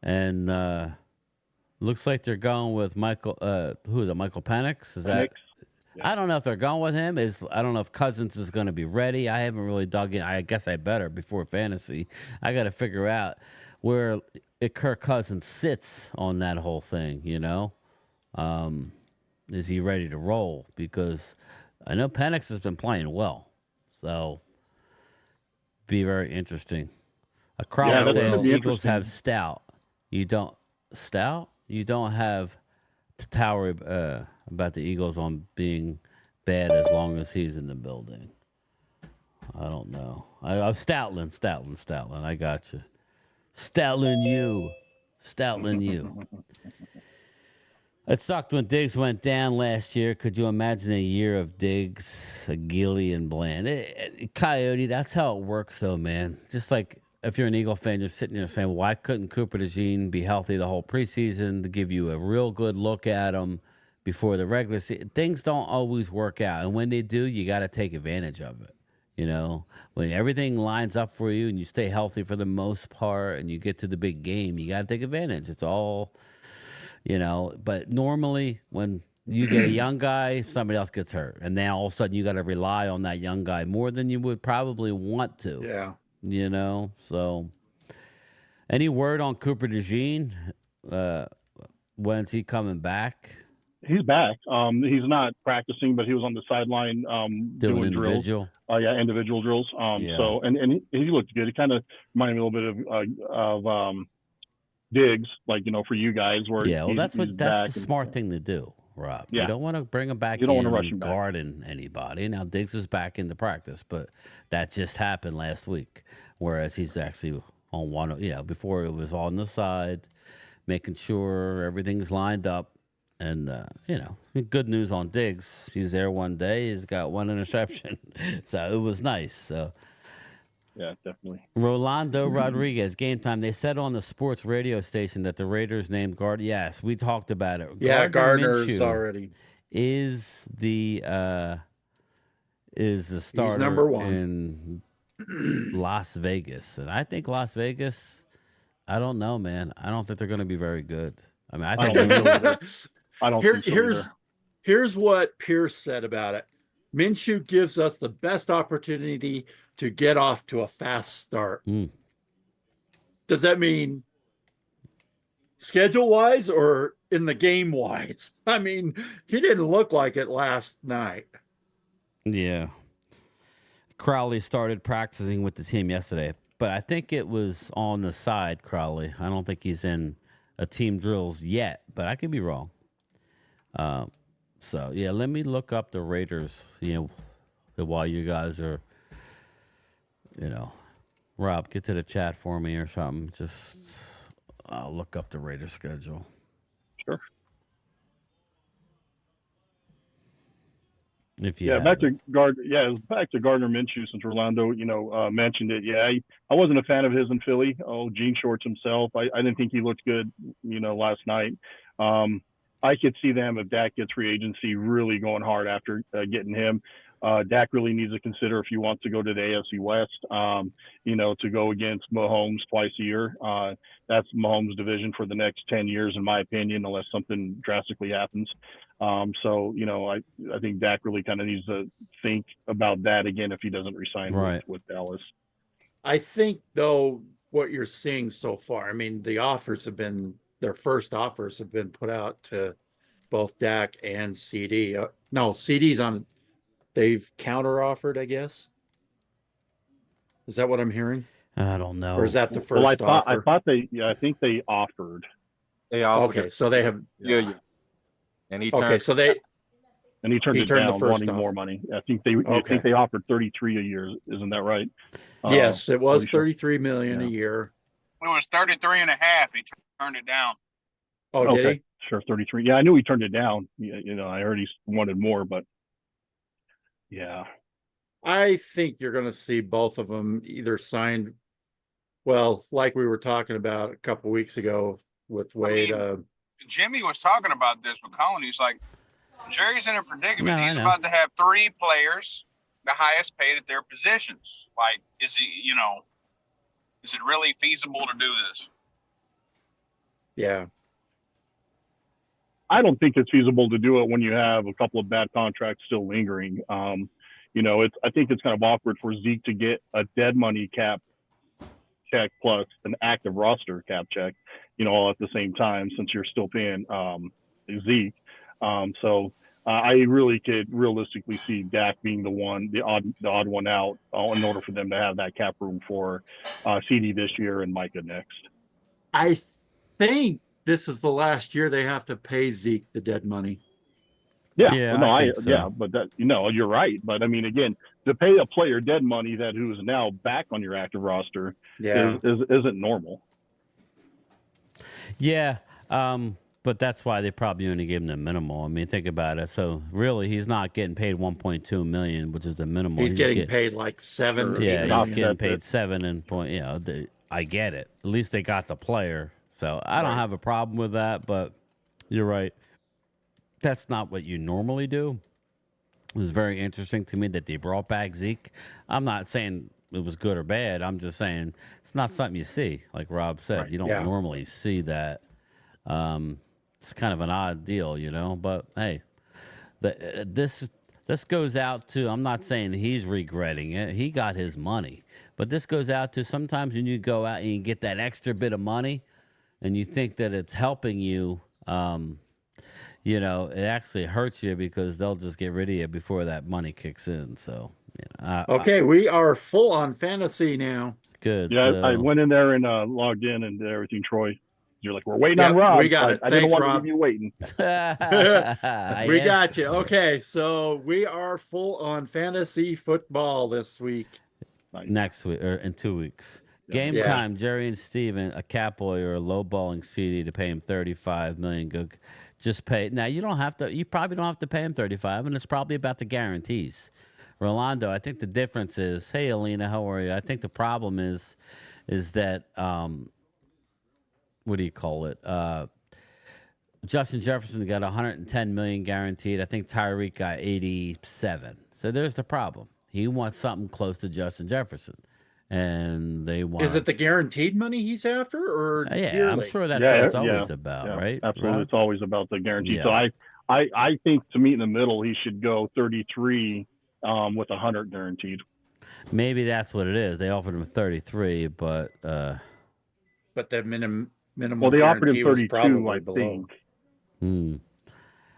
And looks like they're going with Michael. Who is it? Michael Penix? Is that? Yeah. I don't know if they're going with him. I don't know if Cousins is going to be ready. I haven't really dug in. I guess I better before fantasy. I got to figure out where Kirk Cousins sits on that whole thing. Is he ready to roll? Because I know Penix has been playing well, so be very interesting. A crowd says Eagles have stout. You don't have to tower about the Eagles on being bad as long as he's in the building. I don't know. Stoutland. I got you. Stoutland you. It sucked when Diggs went down last year. Could you imagine a year of Diggs, Gilly, and Bland? Coyote, that's how it works, though, man. Just like if you're an Eagle fan, you're sitting there saying, well, why couldn't Cooper DeJean be healthy the whole preseason to give you a real good look at him before the regular season? Things don't always work out. And when they do, you got to take advantage of it. When everything lines up for you and you stay healthy for the most part and you get to the big game, you got to take advantage. It's all, but normally when you get a young guy, somebody else gets hurt. And then all of a sudden you got to rely on that young guy more than you would probably want to. Yeah. So any word on Cooper DeJean? When's he coming back? He's back. He's not practicing, but he was on the sideline doing individual drills. Individual drills. So and he looked good. He kind of reminded me a little bit of Diggs, for you guys. Where that's the smart thing to do, Rob. Yeah. You don't want to bring him back. You don't want to rush him guarding anybody. Now Diggs is back into practice, but that just happened last week. Whereas he's actually on one. Before it was on the side, making sure everything's lined up. And, good news on Diggs. He's there one day. He's got one interception. So it was nice. So Yeah, definitely. Rolando Rodriguez, game time. They said on the sports radio station that the Raiders named Gardner. Yes, we talked about it. Yeah, Gardner's Minshew already. is the He's starter number one. in Las Vegas, and I think Las Vegas. I don't know, man. I don't think they're going to be very good. I mean, I think don't they're think so. I don't think so either. Here's what Pierce said about it. Minshew gives us the best opportunity to get off to a fast start. Does that mean schedule-wise or in the game-wise? I mean, he didn't look like it last night. Yeah. Crowley started practicing with the team yesterday, but I think it was on the side, Crowley. I don't think he's in a team drills yet, but I could be wrong. So, yeah, let me look up the Raiders, while you guys are, Rob, get to the chat for me or something. I'll look up the Raiders schedule. Sure. If you back to Gardner Minshew, since Rolando, mentioned it. Yeah, I wasn't a fan of his in Philly. Jean Shorts himself. I didn't think he looked good, last night. I could see them, if Dak gets free agency, really going hard after getting him. Dak really needs to consider if he wants to go to the AFC West, to go against Mahomes twice a year. That's Mahomes' division for the next 10 years, in my opinion, unless something drastically happens. I think Dak really kind of needs to think about that again if he doesn't resign with Dallas. I think, though, what you're seeing so far, I mean, their first offers have been put out to both Dak and CD. No, CD's they've counter-offered, I guess. Is that what I'm hearing? I don't know. Or is that the first offer? I think they offered. They offered. Okay, so they have. Yeah. And he turned. Okay, so and he turned it down, wanting more money. I think they offered 33 a year. Isn't that right? Yes, it was 33 million a year. It was 33.5. He turned it down. Oh, did he? Sure, 33. Yeah, I knew he turned it down. I heard he wanted more, but yeah. I think you're going to see both of them either signed. Well, like we were talking about a couple weeks ago with Wade. Jimmy was talking about this with Colin. He's like, Jerry's in a predicament. He's about to have 3 players, the highest paid at their positions. Like, is it really feasible to do this? Yeah. I don't think it's feasible to do it when you have a couple of bad contracts still lingering. I think it's kind of awkward for Zeke to get a dead money cap check plus an active roster cap check, all at the same time, since you're still paying Zeke. I really could realistically see Dak being the odd one out in order for them to have that cap room for CD this year and Micah next. I think this is the last year they have to pay Zeke the dead money. But that you're right. But I mean, again, to pay a player dead money who is now back on your active roster isn't normal. Yeah, but that's why they probably only gave him the minimal. I mean, think about it. So really, he's not getting paid $1.2 million, which is the minimal. He's getting paid like $7. Yeah, he's getting paid $7 and point. I get it. At least they got the player, so I don't have a problem with that. But you're right. That's not what you normally do. It was very interesting to me that they brought back Zeke. I'm not saying it was good or bad. I'm just saying it's not something you see. Like Rob said, you don't normally see that. It's kind of an odd deal, But hey, this goes out to. I'm not saying he's regretting it. He got his money, but this goes out to sometimes when you go out and you get that extra bit of money, and you think that it's helping you. It actually hurts you because they'll just get rid of you before that money kicks in. So, okay, we are full on fantasy now. Good. Yeah, I went in there and logged in and did everything, Troy. You're like, we're waiting on Rob. We got it. I Thanks, didn't want Rob. to leave you waiting. We got you. Okay, so we are full on fantasy football this week. Next week or in 2 weeks. Game time. Jerry and Steven, a Cowboy or a low-balling CD to pay him $35 million. Go, just pay. Now you don't have to. You probably don't have to pay him $35, and it's probably about the guarantees. Rolando, I think the difference is, hey, Alina, how are you? I think the problem is that, what do you call it? Justin Jefferson got 110 million guaranteed. I think Tyreek got 87. So there's the problem. He wants something close to Justin Jefferson, and they want. Is it the guaranteed money he's after, or yeah, yearly? I'm sure that's what it's always about, right? Absolutely, Rob? it's always about the guarantee. Yeah. So I think to meet in the middle, he should go 33 with 100 guaranteed. Maybe that's what it is. They offered him 33, but the minimum. Well, they offered him guarantee was 32, probably I below. think.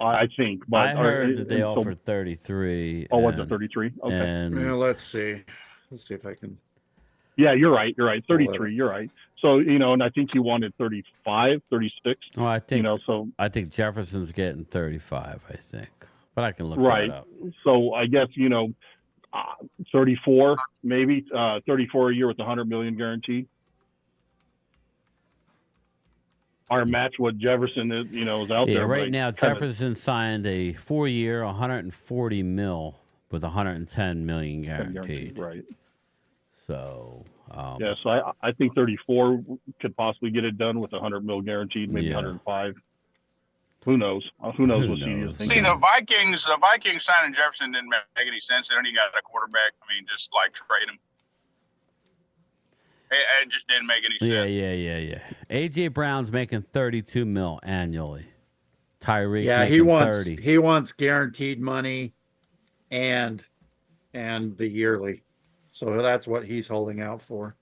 I think, but I heard that they offered 33. Oh, was it 33? Okay. And Let's see. Let's see if I can. Yeah, you're right. 33. You're right. So, and I think you wanted 35, 36. Well, I think so I think Jefferson's getting 35. I think, but I can look right. that up. So I guess 34 maybe 34 a year with 100 million guaranteed. Our match what Jefferson is, is out there. Yeah, right now Jefferson signed a 4-year, 140 mil with 110 million guaranteed. Right. So so I think 34 could possibly get it done with 100 mil guaranteed, maybe 105. Who knows? Who knows what CD is thinking? See, the Vikings signing Jefferson didn't make any sense. They don't even got a quarterback. I mean, just like trade him. It just didn't make any sense. Yeah. AJ Brown's making 32 mil annually. Tyreek's making 30. He wants guaranteed money and the yearly. So that's what he's holding out for.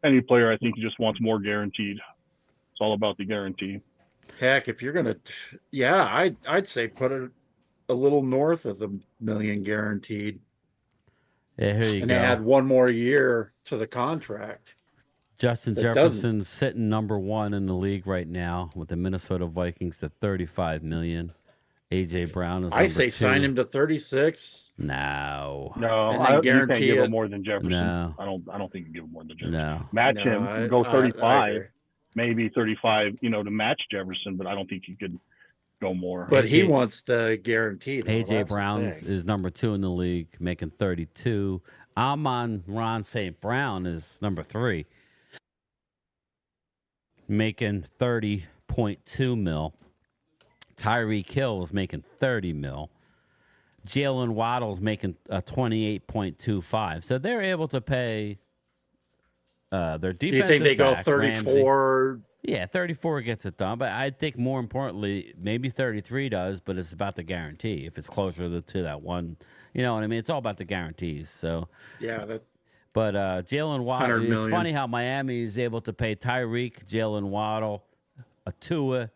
Any player, I think, just wants more guaranteed. It's all about the guarantee. Heck, if you're gonna, I'd say put it a little north of the million guaranteed. Yeah, here you go. And add one more year to the contract. Justin Jefferson's sitting number 1 in the league right now with the Minnesota Vikings at 35 million. AJ Brown is. I say 2. sign him to 36. No, I can't give him more than Jefferson. No, I don't think you give him more than Jefferson. No, match him. Go 35, maybe 35. To match Jefferson, but I don't think you could go more. But he wants the guarantee. AJ Brown is number 2 in the league, making 32. Amon-Ra St. Brown is number 3, making 30.2 mil. Tyreek Hill is making 30 mil. Jalen Waddle's making 28.25. So they're able to pay their defensive. Do you think they go 34? Ramsey. Yeah, 34 gets it done. But I think more importantly, maybe 33 does, but it's about the guarantee. If it's closer to that one, you know what I mean? It's all about the guarantees. So yeah. But Jalen Waddle, it's funny how Miami is able to pay Tyreek, Jalen Waddle, Tua,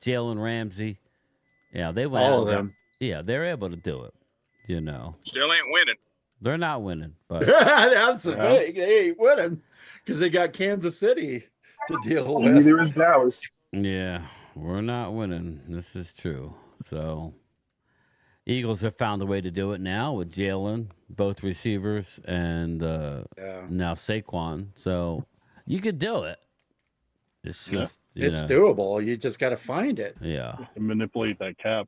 Jalen Ramsey. Yeah, they went all of them. Yeah, they're able to do it. Still ain't winning. They're not winning, but that's the thing. They ain't winning because they got Kansas City to deal with. Neither is Dallas. Yeah, we're not winning. This is true. So, Eagles have found a way to do it now with Jalen, both receivers, and now Saquon. So you could do it. It's just it's doable. You just got to find it. Yeah, manipulate that cap.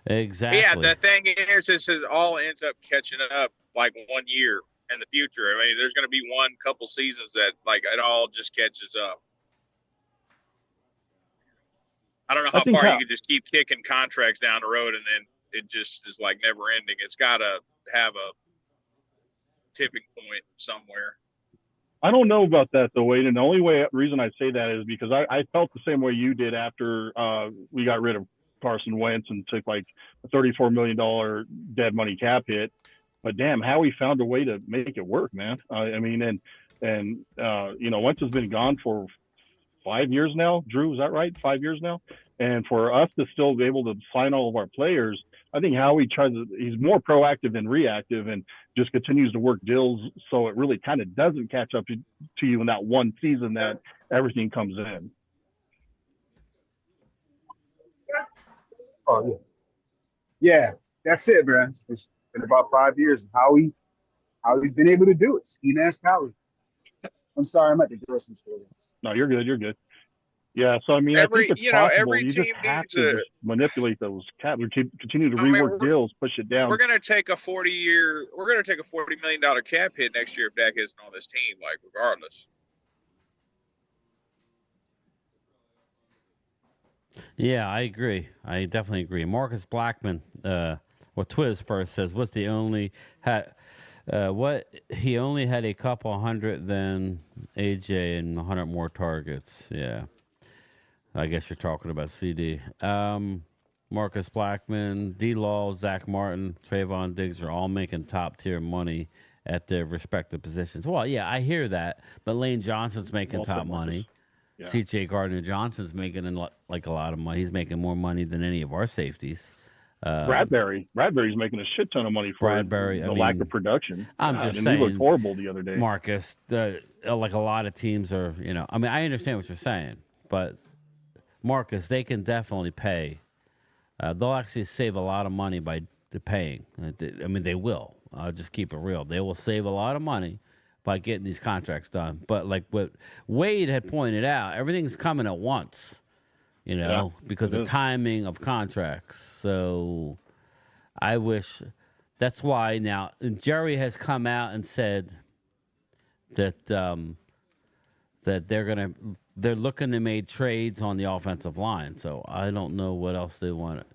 Exactly. Yeah, the thing is it all ends up catching up like 1 year in the future. I mean, there's going to be one couple seasons that like it all just catches up. I don't know how far you can just keep kicking contracts down the road and then it just is like never ending. It's got to have a tipping point somewhere. I don't know about that though, Wade. And the only reason I say that is because I felt the same way you did after we got rid of Carson Wentz and took like a $34 million dead money cap hit. But damn, Howie found a way to make it work, man. I mean, and Wentz has been gone for 5 years now. Drew, is that right? 5 years now. And for us to still be able to sign all of our players, I think Howie he's more proactive than reactive and just continues to work deals so it really kind of doesn't catch up to you in that one season that everything comes in. Oh, yeah, that's it, man. It's been about 5 years. How he's been able to do it. Ski mask Howie. I'm sorry, I'm at the grocery store. No, you're good. You're good. Yeah, so I mean, I think it's possible. Every You team just have needs to just manipulate those caps, or continue to I mean, rework deals, push it down. We're gonna take a $40 million cap hit next year if Dak isn't on this team, like regardless. Yeah, I agree. I definitely agree. Marcus Blackman, Twiz first says, what's the only what he only had a couple 100 than AJ and 100 more targets. Yeah, I guess you're talking about CD. Marcus Blackman, D. Law, Zach Martin, Trayvon Diggs are all making top tier money at their respective positions. Well, yeah, I hear that, but Lane Johnson's making Also top Marcus. money. Yeah. C.J. Gardner-Johnson's making like a lot of money. He's making more money than any of our safeties. Bradbury's making a shit ton of money for the lack of production. I'm just and saying, he looked horrible the other day. Marcus, like a lot of teams are, I mean, I understand what you're saying, but Marcus, they can definitely pay. They'll actually save a lot of money by paying. I mean, they will. I'll just keep it real. They will save a lot of money by getting these contracts done. But like what Wade had pointed out, everything's coming at once, because of timing of contracts. So I wish that's why now Jerry has come out and said that that they're looking to make trades on the offensive line. So I don't know what else they want.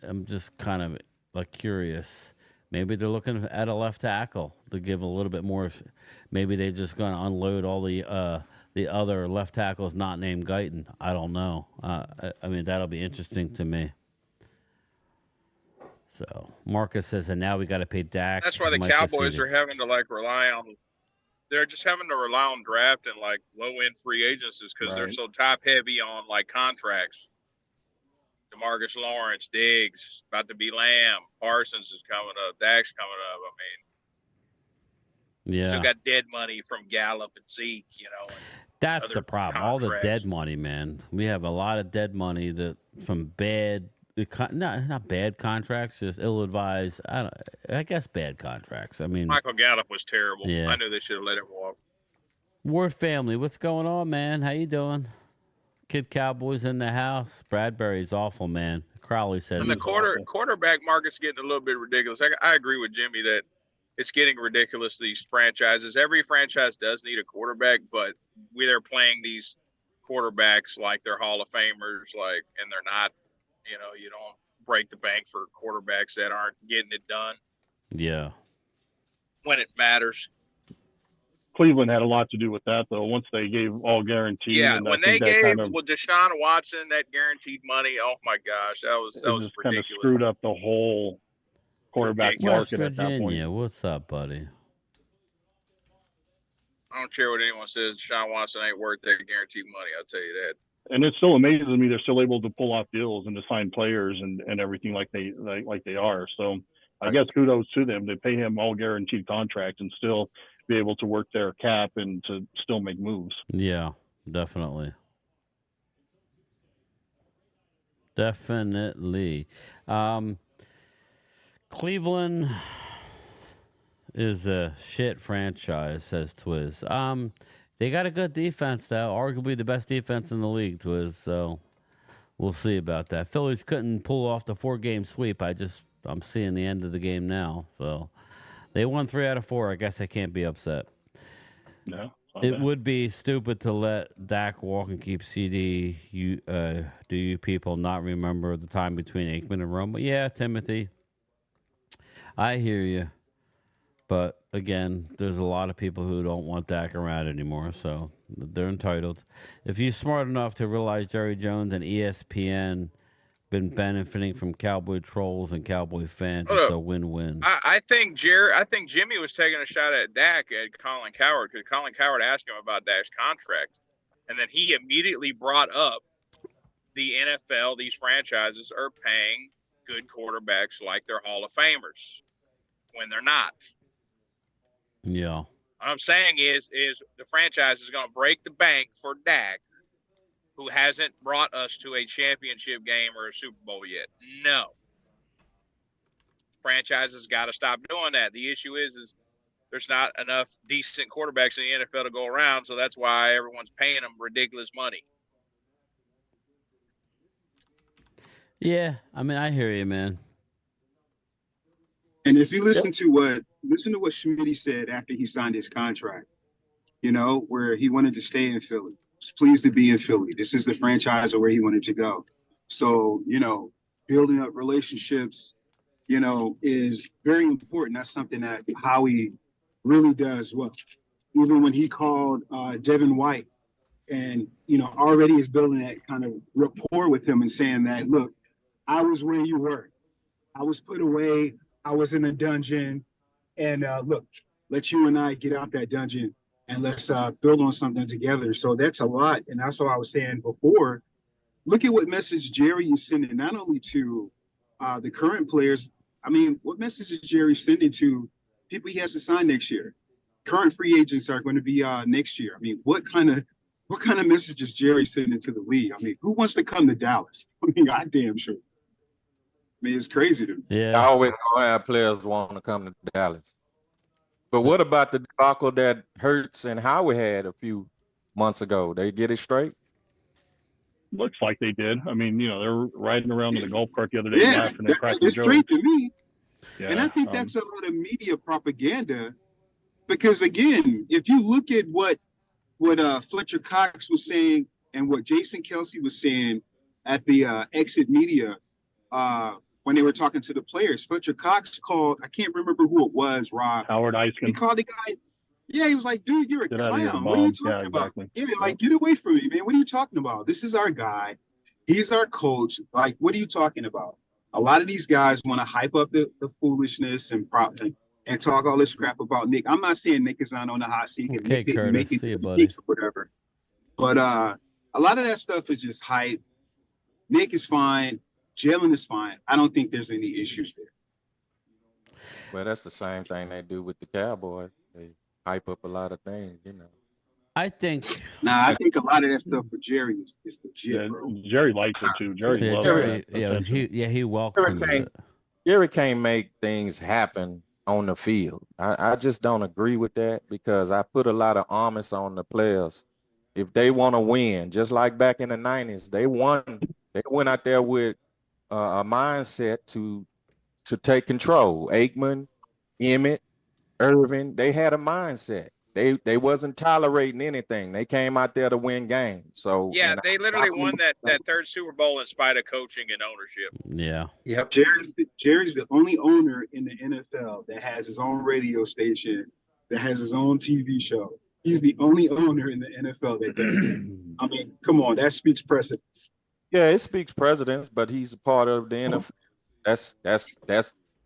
I'm just kind of like curious. Maybe they're looking at a left tackle to give a little bit more. Maybe they're just going to unload all the other left tackles not named Guyton. I don't know. I mean, that'll be interesting to me. So Marcus says, and now we got to pay Dak. That's why the Cowboys are having to rely on. They're just having to rely on draft and low end free agencies because they're so top heavy on contracts. DeMarcus Lawrence, Diggs, about to be Lamb, Parsons is coming up, Dak's coming up. I mean, still got dead money from Gallup and Zeke, That's the problem. All the dead money, man. We have a lot of dead money from bad, not bad contracts, just ill-advised. I guess bad contracts. I mean, Michael Gallup was terrible. Yeah. I knew they should have let him walk. Ward family, what's going on, man? How you doing? Kid Cowboys in the house. Bradbury's awful, man. Crowley says. And the quarterback market's getting a little bit ridiculous. I agree with Jimmy that it's getting ridiculous, these franchises. Every franchise does need a quarterback, but they're playing these quarterbacks like they're Hall of Famers, and they're not. You don't break the bank for quarterbacks that aren't getting it done. Yeah. When it matters. Cleveland had a lot to do with that, though. Once they gave all guaranteed, yeah. When they gave Deshaun Watson that guaranteed money, oh my gosh, that was ridiculous. Kind of screwed up the whole quarterback market at that point. What's up, buddy? I don't care what anyone says. Deshaun Watson ain't worth that guaranteed money. I'll tell you that. And it still amazes me they're still able to pull off deals and to sign players and everything like they are. So I guess kudos to them. They pay him all guaranteed contracts and still be able to work their cap and to still make moves. Yeah, definitely. Cleveland is a shit franchise, says Twiz. They got a good defense, though. Arguably the best defense in the league, Twiz. So we'll see about that. Phillies couldn't pull off the 4-game sweep. I'm seeing the end of the game now. So they won 3 out of 4. I guess I can't be upset. No. It would be stupid to let Dak walk and keep CD. Do you people not remember the time between Aikman and Romo? Yeah, Timothy. I hear you. But, again, there's a lot of people who don't want Dak around anymore, so they're entitled. If you're smart enough to realize Jerry Jones and ESPN been benefiting from Cowboy trolls and Cowboy fans, it's a win-win. I think Jimmy was taking a shot at Dak at Colin Cowherd because Colin Cowherd asked him about Dak's contract, and then he immediately brought up the NFL, these franchises are paying good quarterbacks like they're Hall of Famers when they're not. Yeah. What I'm saying is the franchise is going to break the bank for Dak, who hasn't brought us to a championship game or a Super Bowl yet. No. Franchises got to stop doing that. The issue is there's not enough decent quarterbacks in the NFL to go around, so that's why everyone's paying them ridiculous money. Yeah, I mean, I hear you, man. And if you listen to what Schmidt said after he signed his contract, where he wanted to stay in Philly, was pleased to be in Philly. This is the franchise where he wanted to go. So, building up relationships, is very important. That's something that Howie really does well. Even when he called Devin White and, already is building that kind of rapport with him and saying that, look, I was where you were. I was put away. I was in a dungeon. And look, let you and I get out that dungeon and let's build on something together. So that's a lot. And that's what I was saying before. Look at what message Jerry is sending, not only to the current players. I mean, what message is Jerry sending to people he has to sign next year? Current free agents are going to be next year. I mean, what kind of message is Jerry sending to the league? I mean, who wants to come to Dallas? I mean, I damn sure. I mean, it's crazy to me. Yeah. I always gonna have players want to come to Dallas. But what about the debacle that Hurts and Howard had a few months ago? They get it straight? Looks like they did. I mean, they're riding around in the golf cart the other day laughing and cracking it's straight to me. Yeah, and I think that's a lot of media propaganda because, again, if you look at what Fletcher Cox was saying and what Jason Kelsey was saying at the exit media when they were talking to the players, Fletcher Cox called, I can't remember who it was, Rob. Howard Eiskin. He called the guy. Yeah, he was like, dude, you're a clown. What are you talking about? Yeah, like, get away from me, man. What are you talking about? This is our guy. He's our coach. Like, what are you talking about? A lot of these guys want to hype up the foolishness and talk all this crap about Nick. I'm not saying Nick is not on the hot seat and Okay, Nick didn't Curtis. make it See you, mistakes or whatever. But a lot of that stuff is just hype. Nick is fine. Jalen is fine. I don't think there's any issues there. Well, that's the same thing they do with the Cowboys. They hype up a lot of things, I think. I think a lot of that stuff for Jerry is the jib, bro. Jerry likes it too. Jerry loves it. He welcomes it. Jerry can't make things happen on the field. I just don't agree with that because I put a lot of onus on the players. If they want to win, just like back in the 90s, they won. They went out there with a mindset to take control. Aikman, Emmett, Irvin, they had a mindset. They wasn't tolerating anything. They came out there to win games. So yeah, they literally won that third Super Bowl in spite of coaching and ownership. Yeah. Yep. Jerry's the only owner in the NFL that has his own radio station, that has his own TV show. He's the only owner in the NFL that does that. I mean, come on, that speaks precedence. Yeah, it speaks precedence, but he's a part of the NFL.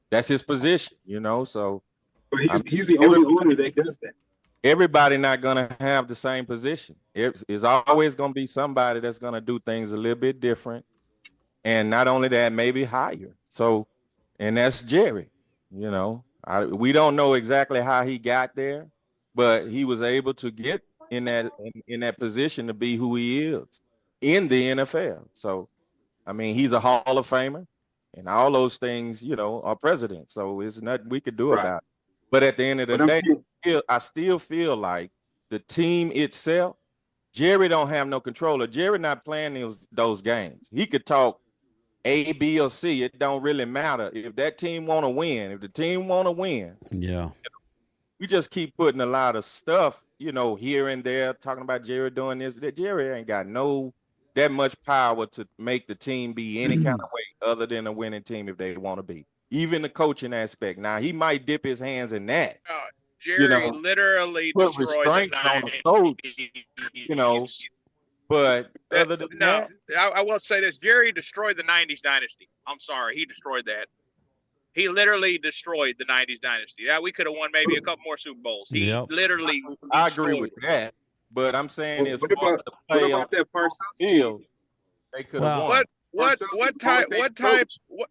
That's his position, So but he's the only owner that does that. Everybody not gonna have the same position. It's always gonna be somebody that's gonna do things a little bit different, and not only that, maybe higher. So, and that's Jerry. We don't know exactly how he got there, but he was able to get in that position to be who he is in the NFL. So, I mean, he's a Hall of Famer, and all those things, are precedent. So it's nothing we could do about it. But at the end of the day, I still feel like the team itself, Jerry don't have no control. Jerry not playing those games. He could talk A, B, or C. It don't really matter. If that team want to win, yeah, we just keep putting a lot of stuff, here and there, talking about Jerry doing this. That Jerry ain't got that much power to make the team be any kind of way other than a winning team if they want to be. Even the coaching aspect. Now, he might dip his hands in that. Jerry literally put destroyed restraints on the coach, but other than that. I will say this. Jerry destroyed the 90s dynasty. I'm sorry. He destroyed that. He literally destroyed the 90s dynasty. Yeah, we could have won maybe a couple more Super Bowls. He literally I agree with that. But I'm saying what about that Parcells field, they could have won. What type?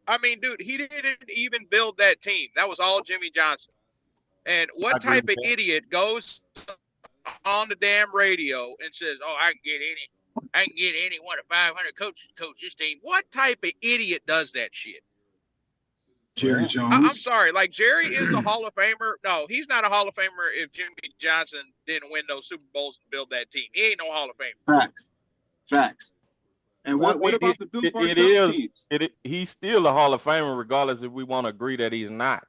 I mean, dude, he didn't even build that team. That was all Jimmy Johnson. And what type of idiot goes on the damn radio and says, "Oh, I can get any one of 500 coaches to coach this team"? What type of idiot does that shit? Jerry Jones. I'm sorry. Like, Jerry is a Hall of Famer. No, he's not a Hall of Famer if Jimmy Johnson didn't win those Super Bowls and build that team. He ain't no Hall of Famer. Facts. And Well, what about the Bill Parcells it is. teams? He's still a Hall of Famer, regardless if we want to agree that he's not.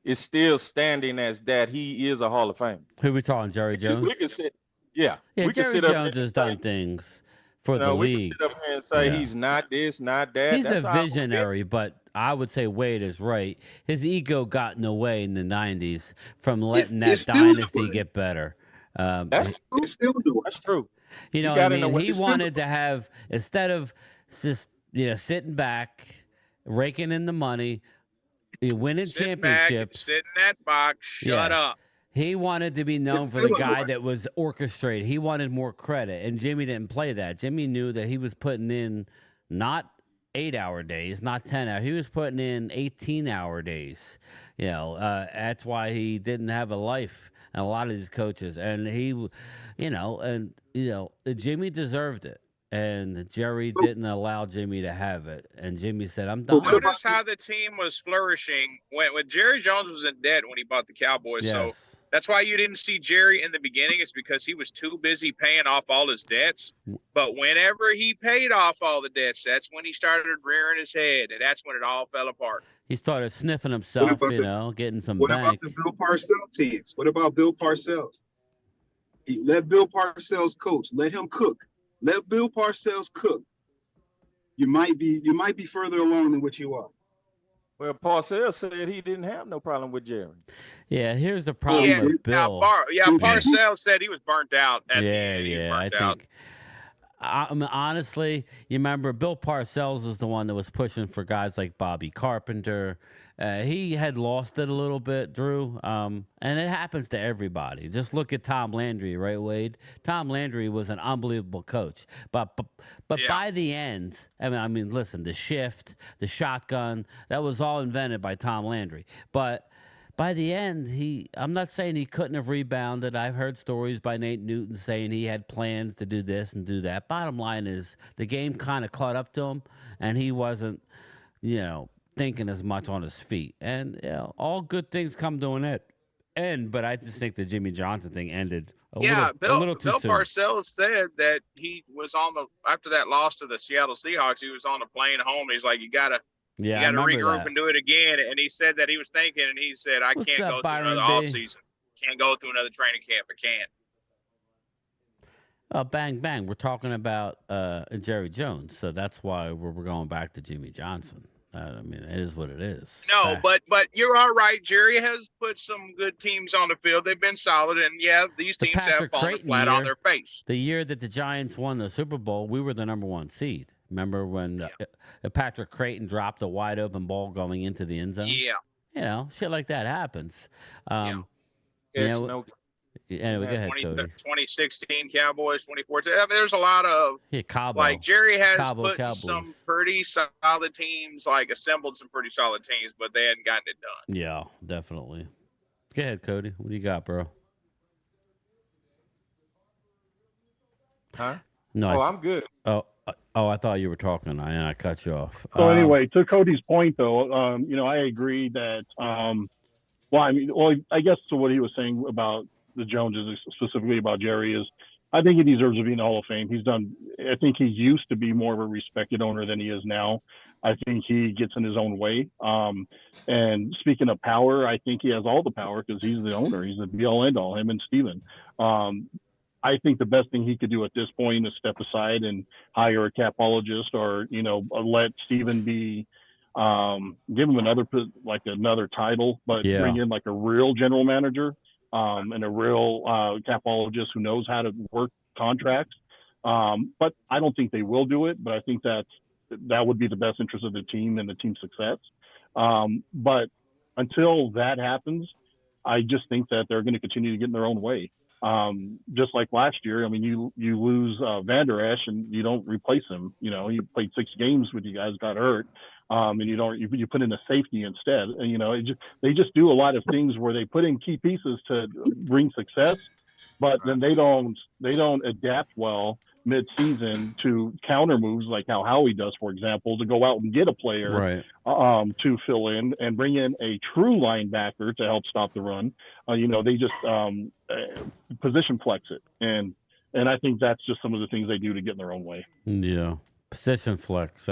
It's still standing as that he is a Hall of Famer. Who we talking, Jerry Jones? We can sit, yeah, we can Jerry sit up Jones here has and say, done things for the we can league. sit up here and say he's not this, not that. He's That's a how visionary, but I would say Wade is right. His ego got in the way in the 90s from letting that dynasty get better. That's true. It's still doing. That's true. You know, what I mean, he wanted to have, instead of just sitting back, raking in the money, winning championships, sit in that box, shut up. He wanted to be known for the guy that was orchestrated. He wanted more credit, and Jimmy didn't play that. Jimmy knew that he was putting in not 8-hour days, not 10 hours. He was putting in 18-hour days. That's why he didn't have a life. And a lot of these coaches, and Jimmy deserved it. And Jerry didn't allow Jimmy to have it. And Jimmy said, I'm done. Notice how the team was flourishing when Jerry Jones was in debt when he bought the Cowboys. Yes. So that's why you didn't see Jerry in the beginning. It's because he was too busy paying off all his debts. But whenever he paid off all the debts, that's when he started rearing his head. And that's when it all fell apart. He started sniffing himself, getting some What bank. about the Bill Parcells teams? What about Bill Parcells? Let Bill Parcells coach. Let him cook. Let Bill Parcells cook. You might be further along than what you are. Well, Parcells said he didn't have no problem with Jerry. Yeah, here's the problem with Bill. Parcells said he was burnt out. I think. Honestly, you remember Bill Parcells is the one that was pushing for guys like Bobby Carpenter. He had lost it a little bit, Drew, and it happens to everybody. Just look at Tom Landry, right, Wade? Tom Landry was an unbelievable coach, but by the end, I mean, listen, the shift, the shotgun, that was all invented by Tom Landry, but by the end, I'm not saying he couldn't have rebounded. I've heard stories by Nate Newton saying he had plans to do this and do that. Bottom line is the game kind of caught up to him, and he wasn't, thinking as much on his feet. And all good things come to an end, but I just think the Jimmy Johnson thing ended a little too soon. Bill Parcells said that he was after that loss to the Seattle Seahawks, he was on the plane home. He's like, you got to regroup and do it again. And he said that he was thinking, and he said, I can't go through another offseason. Can't go through another training camp. I can't. Bang, bang. We're talking about Jerry Jones. So that's why we're going back to Jimmy Johnson. I mean, it is what it is. No, but you're all right. Jerry has put some good teams on the field. They've been solid. And, these teams have fallen flat on their face. The year that the Giants won the Super Bowl, we were the number 1 seed. Remember when Patrick Creighton dropped a wide open ball going into the end zone? Yeah. Shit like that happens. Anyway, go ahead, Cody. 2016 Cowboys, 2014. I mean, there's a lot of Jerry has put some pretty solid teams, assembled some pretty solid teams, but they hadn't gotten it done. Yeah, definitely. Go ahead, Cody. What do you got, bro? Huh? No, I'm good. Oh, I thought you were talking, and I cut you off. So anyway, to Cody's point, though, I agree that. I guess to what he was saying about the Joneses, specifically about Jerry, is I think he deserves to be in the Hall of Fame. I think he used to be more of a respected owner than he is now. I think he gets in his own way. And speaking of power, I think he has all the power because he's the owner. He's the be-all, end-all, him and Steven. I think the best thing he could do at this point is step aside and hire a capologist or, let Steven be, give him another title, but bring in a real general manager. And a real capologist who knows how to work contracts. But I don't think they will do it, but I think that would be the best interest of the team and the team's success. But until that happens, I just think that they're going to continue to get in their own way. Just like last year, I mean, you lose Van Der Esch and you don't replace him. He played 6 games with you guys, got hurt. And you put in a safety instead. And, they just do a lot of things where they put in key pieces to bring success, but then they don't adapt well mid-season to counter moves like how Howie does, for example, to go out and get a player to fill in and bring in a true linebacker to help stop the run. They just position flex it. And I think that's just some of the things they do to get in their own way. Yeah. Position flex.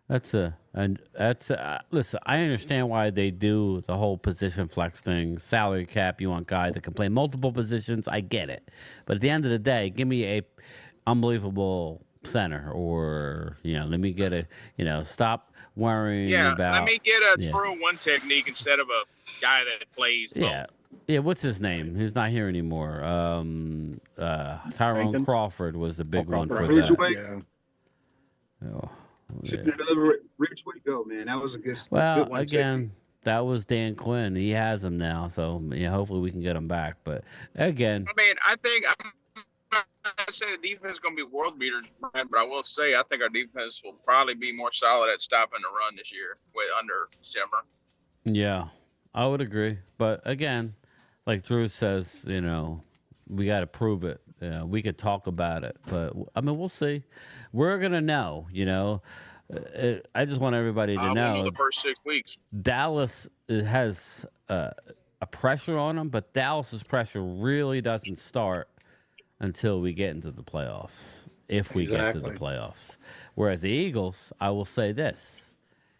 Listen, I understand why they do the whole position flex thing. Salary cap, you want guys that can play multiple positions. I get it. But at the end of the day, give me a unbelievable center, or let me get stop worrying about. Let me get a true one technique instead of a guy that plays both. Yeah, what's his name? He's not here anymore. Tyrone Crawford was the big one for that. Shouldn't have let Ridgeway go, man. That was a good. Well, good one again, that was Dan Quinn. He has him now, so hopefully we can get him back. But again, I mean, I think I'm not saying the defense is going to be world beaters, but I will say I think our defense will probably be more solid at stopping the run this year under Zimmer. Yeah, I would agree. But again, like Drew says, we got to prove it. We could talk about it, but I mean, we'll see. We're gonna know. I just want everybody to know the first 6 weeks. Dallas has a pressure on them, but Dallas's pressure really doesn't start until we get into the playoffs. If we get to the playoffs, whereas the Eagles, I will say this: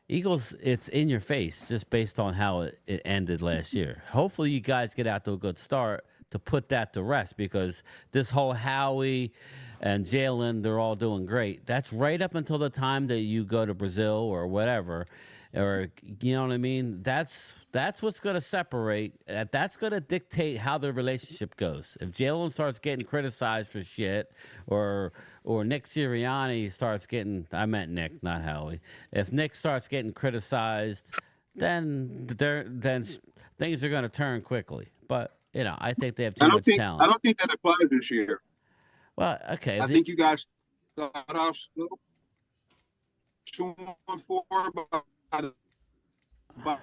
Eagles, it's in your face just based on how it ended last year. Hopefully, you guys get out to a good start to put that to rest, because this whole Howie and Jalen, they're all doing great. That's right up until the time that you go to Brazil or whatever, or you know what I mean? That's what's going to separate. That's going to dictate how the relationship goes. If Jalen starts getting criticized for shit, or Nick Sirianni starts getting, I meant Nick, not Howie. If Nick starts getting criticized, then things are going to turn quickly. But I think they have too much talent. I don't think that applies this year. Well, okay. I think you guys start off slow. 2-4, but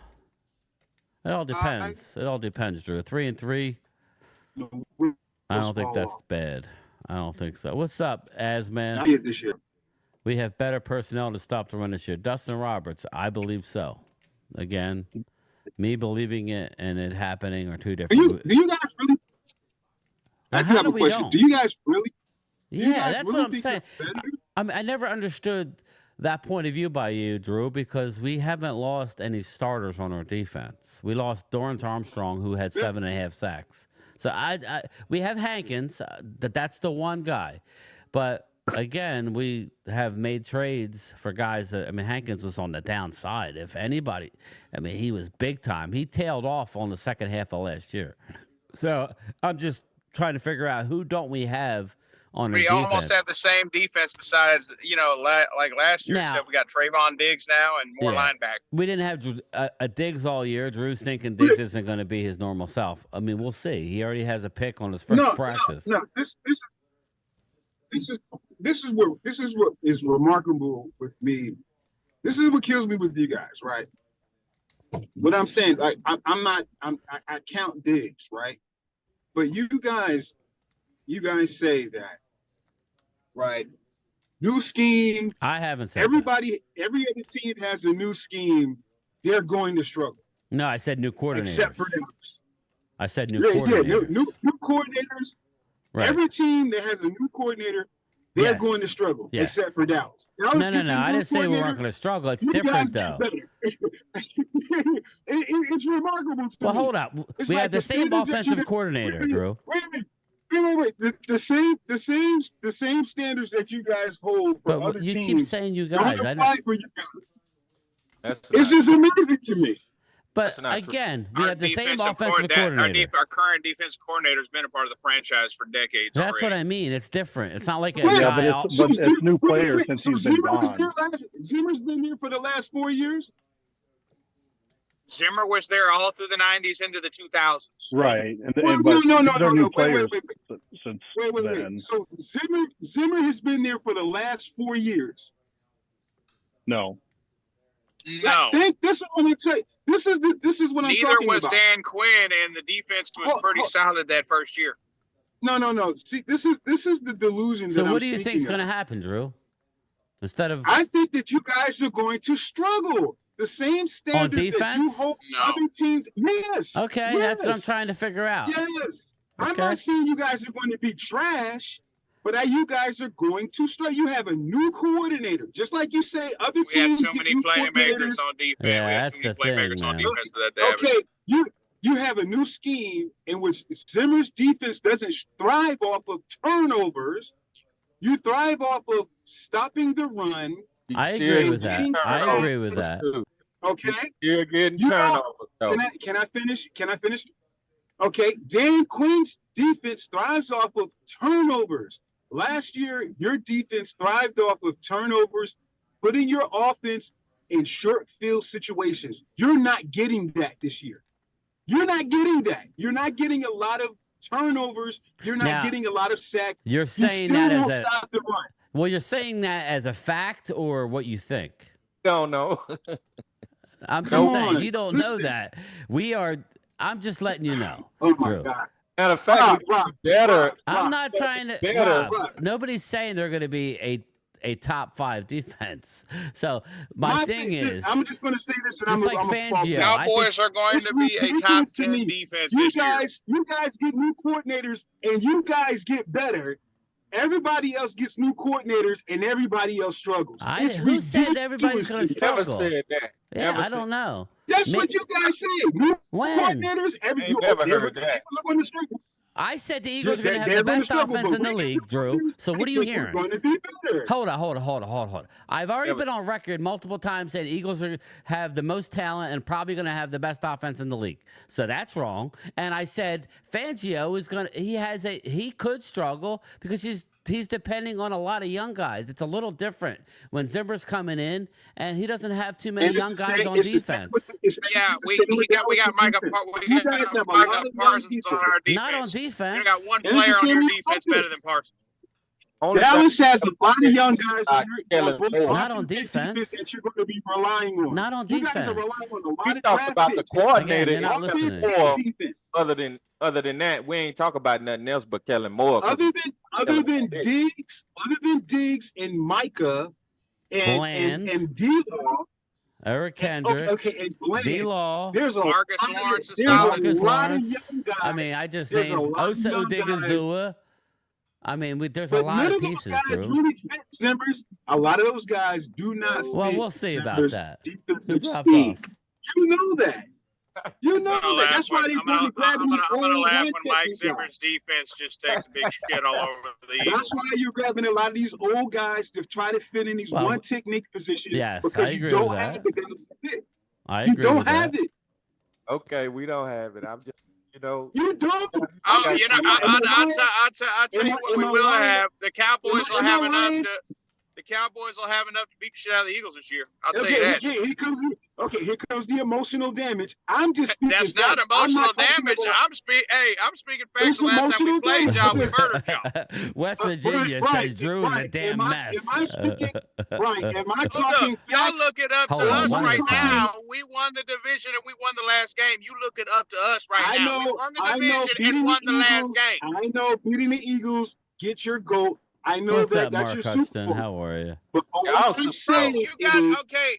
it all depends. It all depends, Drew. 3-3. I don't think that's bad. I don't think so. What's up, Asman? Not yet this year. We have better personnel to stop the run this year. Dustin Roberts, I believe so. Again, me believing it and it happening are two different. Do you guys really? I have a question. Do you guys really? Yeah, that's what I'm saying. I never understood that point of view by you, Drew, because we haven't lost any starters on our defense. We lost Dorrance Armstrong, who had 7.5 sacks. So we have Hankins. That's the one guy. But again, we have made trades for guys that, Hankins was on the downside. If anybody, he was big time. He tailed off on the second half of last year. So I'm just trying to figure out who don't we have on our defense. We almost have the same defense besides, like last year, except we got Trayvon Diggs now and more linebackers. We didn't have a Diggs all year. Drew's thinking Diggs isn't going to be his normal self. We'll see. He already has a pick on his first practice. No, this is what is remarkable with me. This is what kills me with you guys, right? What I'm saying, like I count Diggs, right? But you guys say that, right? New scheme. I haven't said every other team has a new scheme. They're going to struggle. No, I said new coordinators. Except for Dallas. I said new coordinators. Yeah, new coordinators. Right. Every team that has a new coordinator, they're going to struggle, except for Dallas. No. I didn't say we weren't going to struggle. It's different, though. It's remarkable to me. Well, hold up. We have the same offensive coordinator, Drew. Wait a minute. The same standards that you guys hold for other teams. You keep saying you guys. I know. For you guys. It's just amazing to me. But again, we have the same offensive coordinator. Our current defensive coordinator has been a part of the franchise for decades. That's what I mean. It's different. It's not like a guy. But it's new players since he's been gone. Zimmer's been here for the last 4 years. Zimmer was there all through the 90s into the 2000s. Right. No. Players wait. Since wait. then. So Zimmer has been there for the last 4 years. No. I think this is what I'm saying. This is what I'm talking about. Neither was Dan Quinn, and the defense was pretty solid that first year. No. See, this is the delusion. So what do you think is going to happen, Drew? I think that you guys are going to struggle. The same standards on defense? that you hold other teams. Yes. Okay, that's what I'm trying to figure out. Yes. Okay. I'm not saying you guys are going to be trash. But you guys are going to start. You have a new coordinator, just like you say. Other We have teams too get many new playmakers coordinators. on defense. Yeah, we have that's too many the thing, playmakers on man. defense for that to happen. Okay, you have a new scheme in which Zimmer's defense doesn't thrive off of turnovers. You thrive off of stopping the run. I agree with that. I agree with that. Okay. You're getting You know, turnovers, though. Can I finish? Can I finish? Okay. Dan Quinn's defense thrives off of turnovers. Last year, your defense thrived off of turnovers, putting your offense in short field situations. You're not getting that this year. You're not getting that. You're not getting a lot of turnovers. You're not Now, getting a lot of sacks. You're saying you that still as won't a stop the run. well, you're saying that as a fact or what you think? Don't know. I'm just Come saying on, you don't know listen. that. We are. I'm just letting you know. Oh my Drew. God. Matter of fact, Rob, better. I'm not trying to. Better. Rob, nobody's saying they're going to be a top 5 defense. So my thing is, I'm just going to say this, and just I'm like gonna fall Fangio, back. Cowboys are going It's to be a top ridiculous to 10 me. defense You this year. guys get new coordinators, and you guys get better. Everybody else gets new coordinators, and everybody else struggles. It's who said everybody's ridiculous going to to me. Never struggle? said that. Yeah, Never I said don't know. That's Ma- what you guys say. New When? coordinators, Ain't never heard that. They're going to struggle. I said the Eagles are They're going to have the gonna best struggle, offense but in the we league, get Drew. new So what are you coordinators, hearing? we're going to be better. Hold on. I've already Yeah, but- been on record multiple times saying Eagles have the most talent and probably going to have the best offense in the league. So that's wrong. And I said Fangio is going to. He could struggle because he's depending on a lot of young guys. It's a little different when Zimmer's coming in and he doesn't have too many And it's young the guys same- on it's the same with defense. the- it's the Yeah, same we with got the Micah. defense. We You got guys have a Micah lot of young Parsons people. on our defense. Not on You defense. got one And it's player the on your same with defense offense. better than Parsons. Only Dallas has a lot of young guys Kellen Moore. Not on defense. that you're going to be relying on. Not on You guys are defense. relying on a lot We of talked draft about the picks. coordinator. Again, you're not Offense listening. and Moore, defense. other than that, we ain't talk about nothing else but Kellen Moore. 'cause Other than Diggs and Micah Bland. and D-Law. Eric Kendricks, Okay, and Bland. D-Law. There's a Marcus lot of- Lawrence is there's solid. a Marcus lot of Lawrence. young guys. I mean, I just There's a named lot of Osa young guys. Odigizua. I mean, there's a But lot none of of those pieces, guys Drew. really fit Zimmers. A lot of those guys do not Well, fit we'll see about Zimmers' that. Who defensive dropped scheme. off? You know that. You know I'm gonna that. laugh That's why when they I'm gonna, grabbing I'm these gonna, I'm gonna old laugh one when Mike technique Zimmer's guys. defense just takes a big shit all over the Eagles. That's why you're grabbing a lot of these old guys to try to fit in these Well, one technique positions. yes, because I you agree don't with have that. the guys to fit. I You agree don't with have that. it. Okay, we don't have it. I'm just, You don't. Oh, you know, I'll tell you Am I- what we am I will lying? have. The Cowboys will Am I have enough lying? to. The Cowboys will have enough to beat the shit out of the Eagles this year. I'll tell you Okay, that. here comes the emotional damage. I'm just speaking That's not facts. I'm emotional not talking damage. about- I'm speaking facts. It's The last time we emotional played damage. y'all, we murdered y'all. West Virginia Right, says Drew is a damn Am I mess. speaking? Right. Am I Look talking up. Y'all facts? look it up Hold to on, us one at right a time. now. We won the division and we won the last game. You look it up to us right I now. know. We won the I know. division Beating and won the last Eagles. game. I know. Beating the Eagles. Get your goat. I know What's that. up, That's Mark your Super Hudson? Bowl. How are you? But all Y'all I'm Super saying You is, got okay.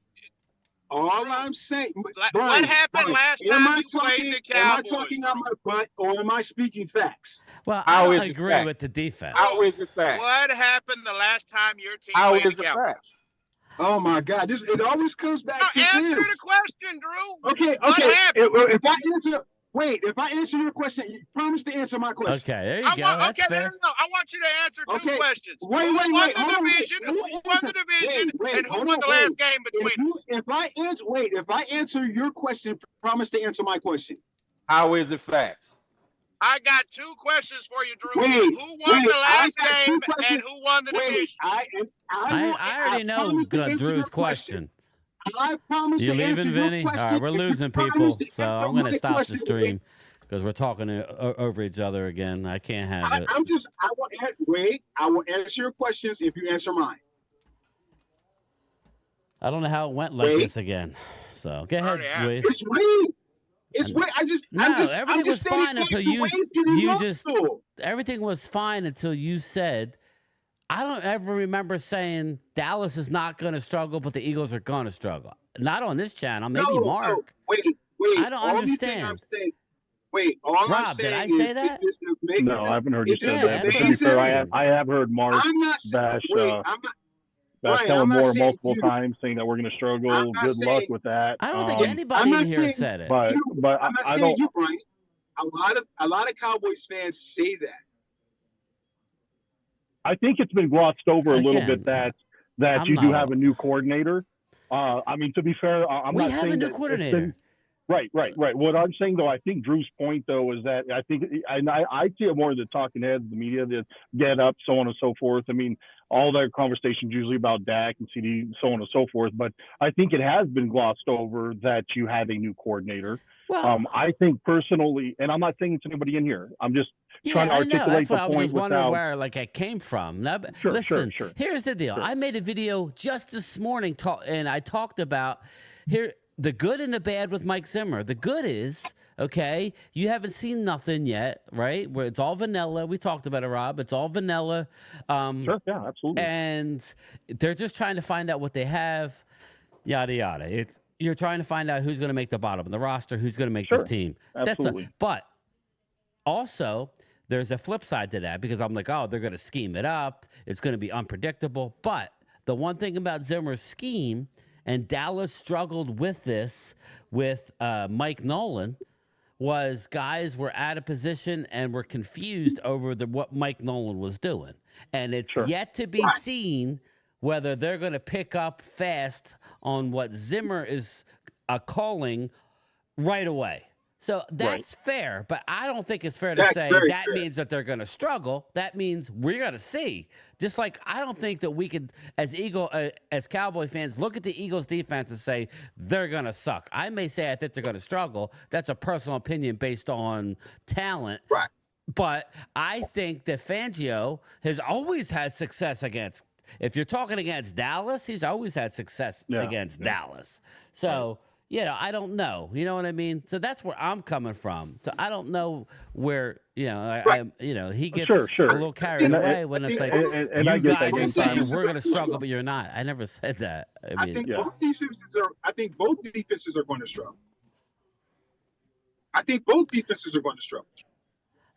all I'm saying. What Brian, happened last am time I you played talking- the Cowboys? Am I talking out my butt or am I speaking facts? Well, How I is don't it agree fact? with the defense. How is it fact? What happened the last time your team How played is the it Cowboys? fact? Oh my God! It always comes back Now to answer this. the question, Drew. Okay. What happened? If I answer your question, you promise to answer my question. Okay, there you go. That's fair. I want you to answer two Okay. questions. Wait, Who wait, won wait, the hold on, division? wait. Who won the division? Wait, And who hold won on, the last wait. game between us? If I answer your question, promise to answer my question. How is it facts? I got two questions for you, Drew. Wait, Who won wait, the I last got two game questions. and who won the Wait, division? I already know promise to answer Drew's your question. I promise You to answer leaving, your Vinny? question. All right, we're if you losing people, promise to so answer I'm going to my stop the question. stream because we're talking over each other again. I can't have it. I will answer your questions if you answer mine. I don't know how it went like Wait. this again. So go ahead, Already asked. Wade. It's Wade. It's Wade. Everything was fine until you. Everything was fine until you said, I don't ever remember saying Dallas is not going to struggle, but the Eagles are going to struggle. Not on this channel. Maybe Mark. Wait. I don't understand. Wait, all I'm Rob, did saying I is say that? it's an amazing. No, I haven't heard you It's say Yeah, an that. But that's to what I'm be fair, saying. I have heard Mark I'm not bash wait, I'm not bash right, Kellen I'm not Moore saying multiple you. times, saying that we're going to I'm struggle. not Good luck saying with that. I don't think I'm anybody in not here saying said it. But you. I'm not I saying don't. you, Brian. A lot of Cowboys fans say that. I think it's been glossed over a little bit Again, that I'm you do not. have a new coordinator. I mean, to be fair, I'm We not have a saying new that it's coordinator. been right. What I'm saying though, I think Drew's point though is that I think, and I see it more as the talking heads, the media, that get up, so on and so forth. I mean, all their conversations usually about Dak and CD, so on and so forth. But I think it has been glossed over that you have a new coordinator. Well, I think personally, and I'm not saying it's anybody in here. I'm just trying yeah, to I know. articulate That's the why I was point just wondering without. where like I came from. Now, Sure. listen, here's the deal. Sure. I made a video just this morning, and I talked about here the good and the bad with Mike Zimmer. The good is, okay, you haven't seen nothing yet, right? Where it's all vanilla. We talked about it, Rob. It's all vanilla. Sure, yeah, absolutely. And they're just trying to find out what they have, yada yada. You're trying to find out who's going to make the bottom of the roster, who's going to make this team. Absolutely. But also, there's a flip side to that because I'm like, oh, they're going to scheme it up. It's going to be unpredictable. But the one thing about Zimmer's scheme, and Dallas struggled with this with Mike Nolan, was guys were out of position and were confused over what Mike Nolan was doing. And it's yet to be seen whether they're going to pick up fast on what Zimmer is calling right away. So that's fair, but I don't think it's fair to say that means that they're going to struggle. That means we're going to see. Just like I don't think that we could, as Cowboy fans, look at the Eagles' defense and say they're going to suck. I may say I think they're going to struggle. That's a personal opinion based on talent. Right. But I think that Fangio has always had success against. If you're talking against Dallas, he's always had success against Dallas. So. I don't know. You know what I mean? So that's where I'm coming from. So I don't know where, he gets a little carried away when it's like, and you guys are saying we're going to struggle, but you're not. I never said that. I think both defenses are going to struggle.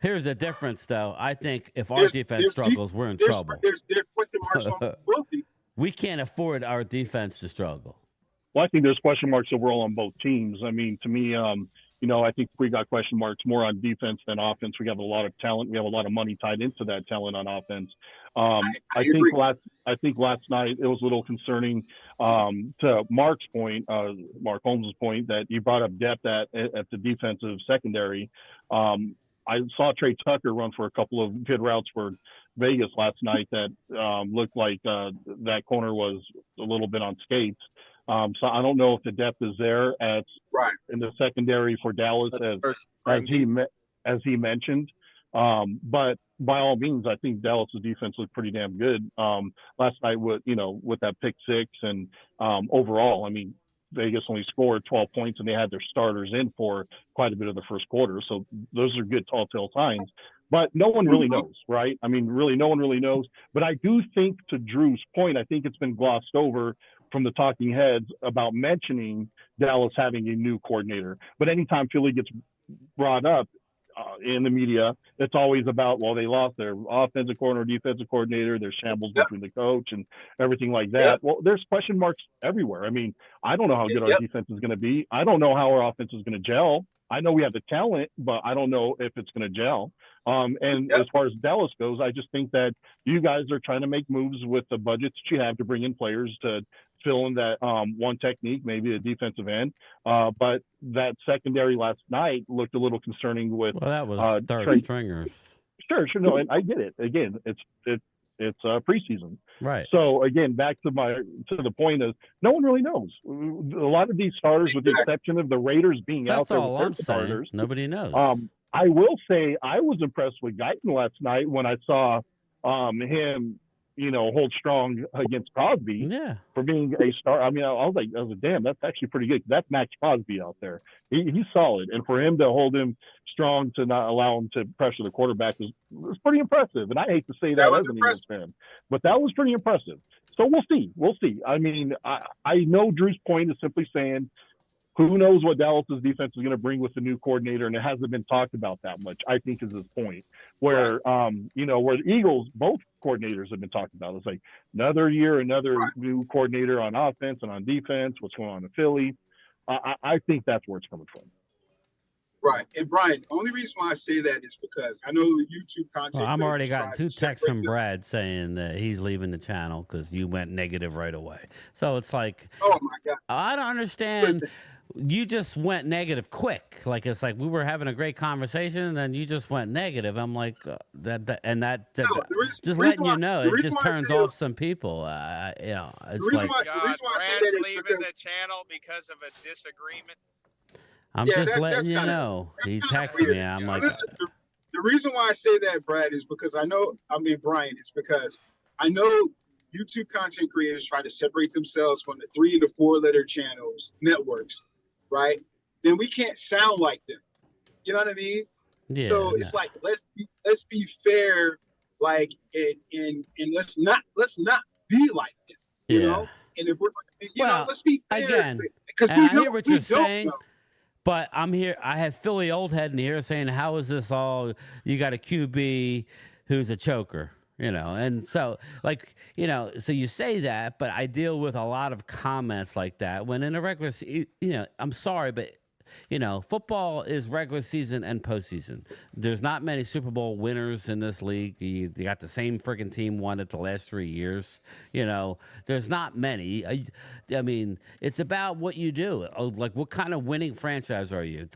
Here's the difference, though. I think if our defense struggles, we're in trouble. There's question marks on both defenses. We can't afford our defense to struggle. Well, I think there's question marks overall on both teams. I mean, to me, I think we got question marks more on defense than offense. We have a lot of talent. We have a lot of money tied into that talent on offense. I think last night it was a little concerning to Mark's point, Mark Holmes' point, that you brought up depth at the defensive secondary. I saw Trey Tucker run for a couple of good routes for Vegas last night that looked like that corner was a little bit on skates. So I don't know if the depth is there in the secondary for Dallas as he mentioned. But by all means, I think Dallas's defense looked pretty damn good last night with that pick six and overall. I mean, Vegas only scored 12 points and they had their starters in for quite a bit of the first quarter. So those are good telltale signs. But no one really knows, right? I mean, really, no one really knows. But I do think, to Drew's point, I think it's been glossed over from the talking heads about mentioning Dallas having a new coordinator. But anytime Philly gets brought up in the media, it's always about, well, they lost their offensive coordinator, defensive coordinator, there's shambles between the coach and everything like that. Well, there's question marks everywhere. I mean, I don't know how good our defense is going to be. I don't know how our offense is going to gel. I know we have the talent, but I don't know if it's going to gel. And as far as Dallas goes, I just think that you guys are trying to make moves with the budgets that you have to bring in players to fill in that one technique, maybe a defensive end. But that secondary last night looked a little concerning with. Well, that was third stringers. Sure. No, and I get it. Again, it's preseason. Right. So again, back to the point of no one really knows. A lot of these starters, with the exception of the Raiders being out there with their starters, nobody knows. I will say I was impressed with Guyton last night when I saw him, hold strong against Crosby for being a star. I mean, I was like, damn, that's actually pretty good. That's Max Crosby out there. He's solid. And for him to hold him strong, to not allow him to pressure the quarterback was pretty impressive. And I hate to say that as an Eagles fan, but that was pretty impressive. So we'll see. I mean, I know Drew's point is simply saying, Who knows what Dallas's defense is going to bring with the new coordinator, and it hasn't been talked about that much, I think, is his point. Where, you know, where the Eagles, both coordinators have been talked about. It's like another year, another new coordinator on offense and on defense, what's going on in Philly. I think that's where it's coming from. Right. And Brian, the only reason why I say that is because I know the YouTube content. Well, I'm already got 2 texts from Brad saying that he's leaving the channel because you went negative right away. So it's like, oh my God, I don't understand. You just went negative quick. Like, it's like we were having a great conversation and then you just went negative. I'm like, just letting you know, it just turns off some people. You know, it's like, Brad's leaving the channel because of a disagreement. I'm just letting you know. He texted me. I'm like, listen, the reason why I say that, Brad, is because Brian, it's because I know YouTube content creators try to separate themselves from the 3 and the 4 letter channels, networks, right? Then we can't sound like them. You know what I mean? Yeah, so it's like, let's be fair, like, and let's not be like them, you know? And if we're going to be, you know, let's be fair. Again, because I hear what you're saying. But I'm here. I have Philly old head in here saying, "How is this all? You got a QB who's a choker, you know?" And so, like, you know, so you say that, but I deal with a lot of comments like that when in a regular, you know, I'm sorry, but you know, football is regular season and postseason. There's not many Super Bowl winners in this league. You got the same freaking team won it the last 3 years. You know, there's not many. I mean, it's about what you do. Like, what kind of winning franchise are you?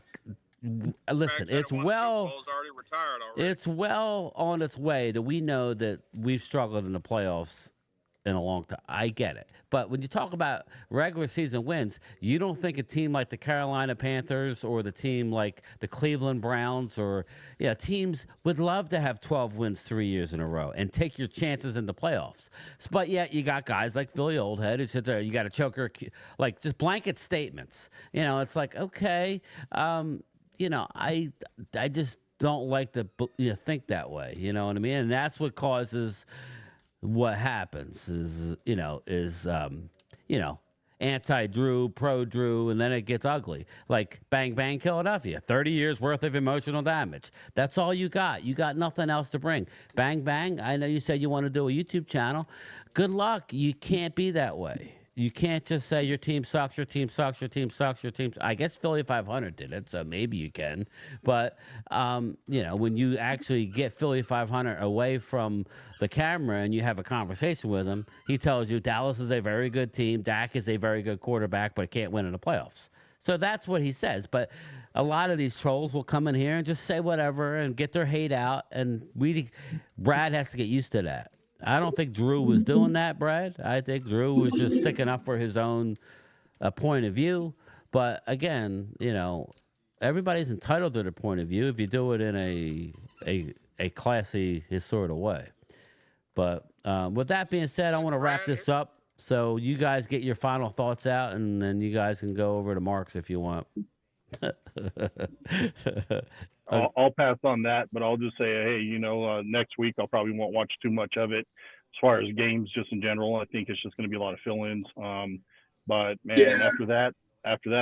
Listen, it's well on its way that we know that we've struggled in the playoffs in a long time. I get it. But when you talk about regular season wins, you don't think a team like the Carolina Panthers or the team like the Cleveland Browns or, yeah, teams would love to have 12 wins 3 years in a row and take your chances in the playoffs. But yet you got guys like Philly Oldhead who sits there, you got a choker, like just blanket statements. You know, it's like, okay, you know, I just don't like to think that way. You know what I mean? And that's what causes what happens is, you know, anti-Drew, pro-Drew, and then it gets ugly. Like, bang, bang, Philadelphia. 30 years worth of emotional damage. That's all you got. You got nothing else to bring. Bang, bang. I know you said you want to do a YouTube channel. Good luck. You can't be that way. You can't just say your team sucks, your team sucks, your team sucks, your team. I guess Philly 500 did it, so maybe you can. But, you know, when you actually get Philly 500 away from the camera and you have a conversation with him, he tells you Dallas is a very good team, Dak is a very good quarterback, but can't win in the playoffs. So that's what he says. But a lot of these trolls will come in here and just say whatever and get their hate out, and Brad has to get used to that. I don't think Drew was doing that, Brad. I think Drew was just sticking up for his own point of view. But again, you know, everybody's entitled to their point of view if you do it in a classy sort of way. But with that being said, I want to wrap this up so you guys get your final thoughts out, and then you guys can go over to Mark's if you want. I'll pass on that, but I'll just say, hey, you know, next week I'll probably won't watch too much of it. As far as games, just in general, I think it's just going to be a lot of fill-ins. But man, after that,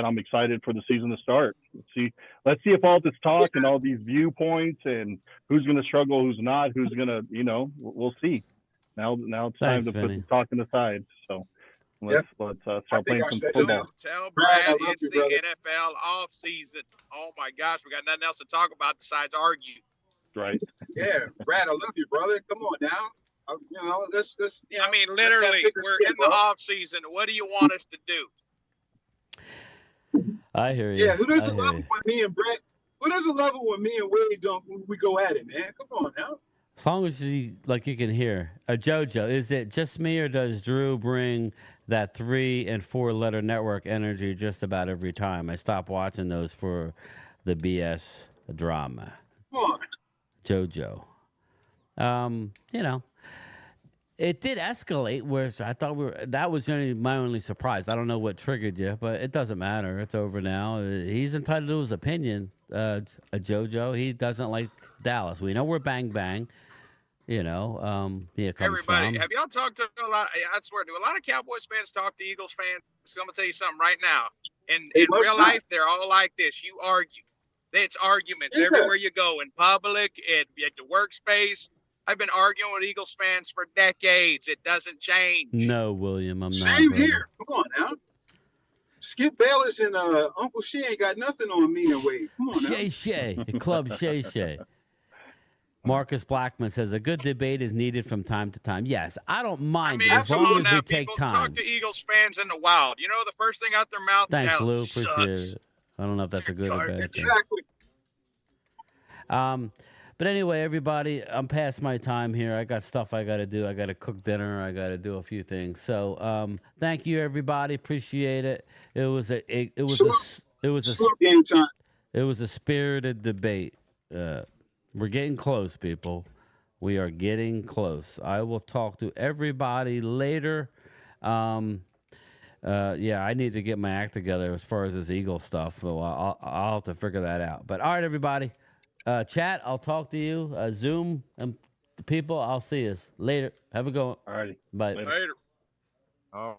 I'm excited for the season to start. Let's see if all this talk and all these viewpoints and who's going to struggle, who's not, who's going to, you know, we'll see. Now it's time to put the talking aside. So. Let's start playing some football. Tell Brad it's the NFL off season. Oh my gosh, we got nothing else to talk about besides argue. Right. Yeah, Brad, I love you, brother. Come on now. You know, let's. You know, I mean, literally, we're in the off season. What do you want us to do? I hear you. Yeah, who doesn't love it when me and Brad? Who doesn't love it when me and Wade don't? We go at it, man. Come on now. As long as you can hear. JoJo, is it just me or does Drew bring that 3 and 4 letter network energy just about every time? I stopped watching those for the BS drama. Come on. JoJo. You know, it did escalate, whereas I thought that was my only surprise. I don't know what triggered you, but it doesn't matter. It's over now. He's entitled to his opinion. JoJo, he doesn't like Dallas. We know we're bang bang. You know, everybody, have y'all talked to a lot? I swear, do a lot of Cowboys fans talk to Eagles fans? I'm gonna tell you something right now. In They must real not. life, they're all like this. You argue. It's arguments Yeah. everywhere you go, in public, at the workspace. I've been arguing with Eagles fans for decades. It doesn't change. No, William, I'm not. Same Brother. here. Come on now. Skip Bayless and Uncle Shay ain't got nothing on me and Wade. Come on now. Shay Shay, Club Shay Shay. Marcus Blackman says a good debate is needed from time to time. Yes, I don't mind it as come long on as now, we take people. time. Talk to Eagles fans in the wild. You know the first thing out their mouth? Thanks, "That Lou. sucks." Appreciate it. I don't know if that's a good or bad thing. Exactly. But anyway, everybody, I'm past my time here. I got stuff I got to do. I got to cook dinner. I got to do a few things. So, thank you, everybody. Appreciate it. It was a Slow game time. it was a spirited debate. We're getting close, people. We are getting close. I will talk to everybody later. Yeah, I need to get my act together as far as this Eagle stuff. So I'll have to figure that out. But all right, everybody. Chat, I'll talk to you. Zoom and the people, I'll see you later. Have a good one. All righty. Bye. Later. Later. Oh.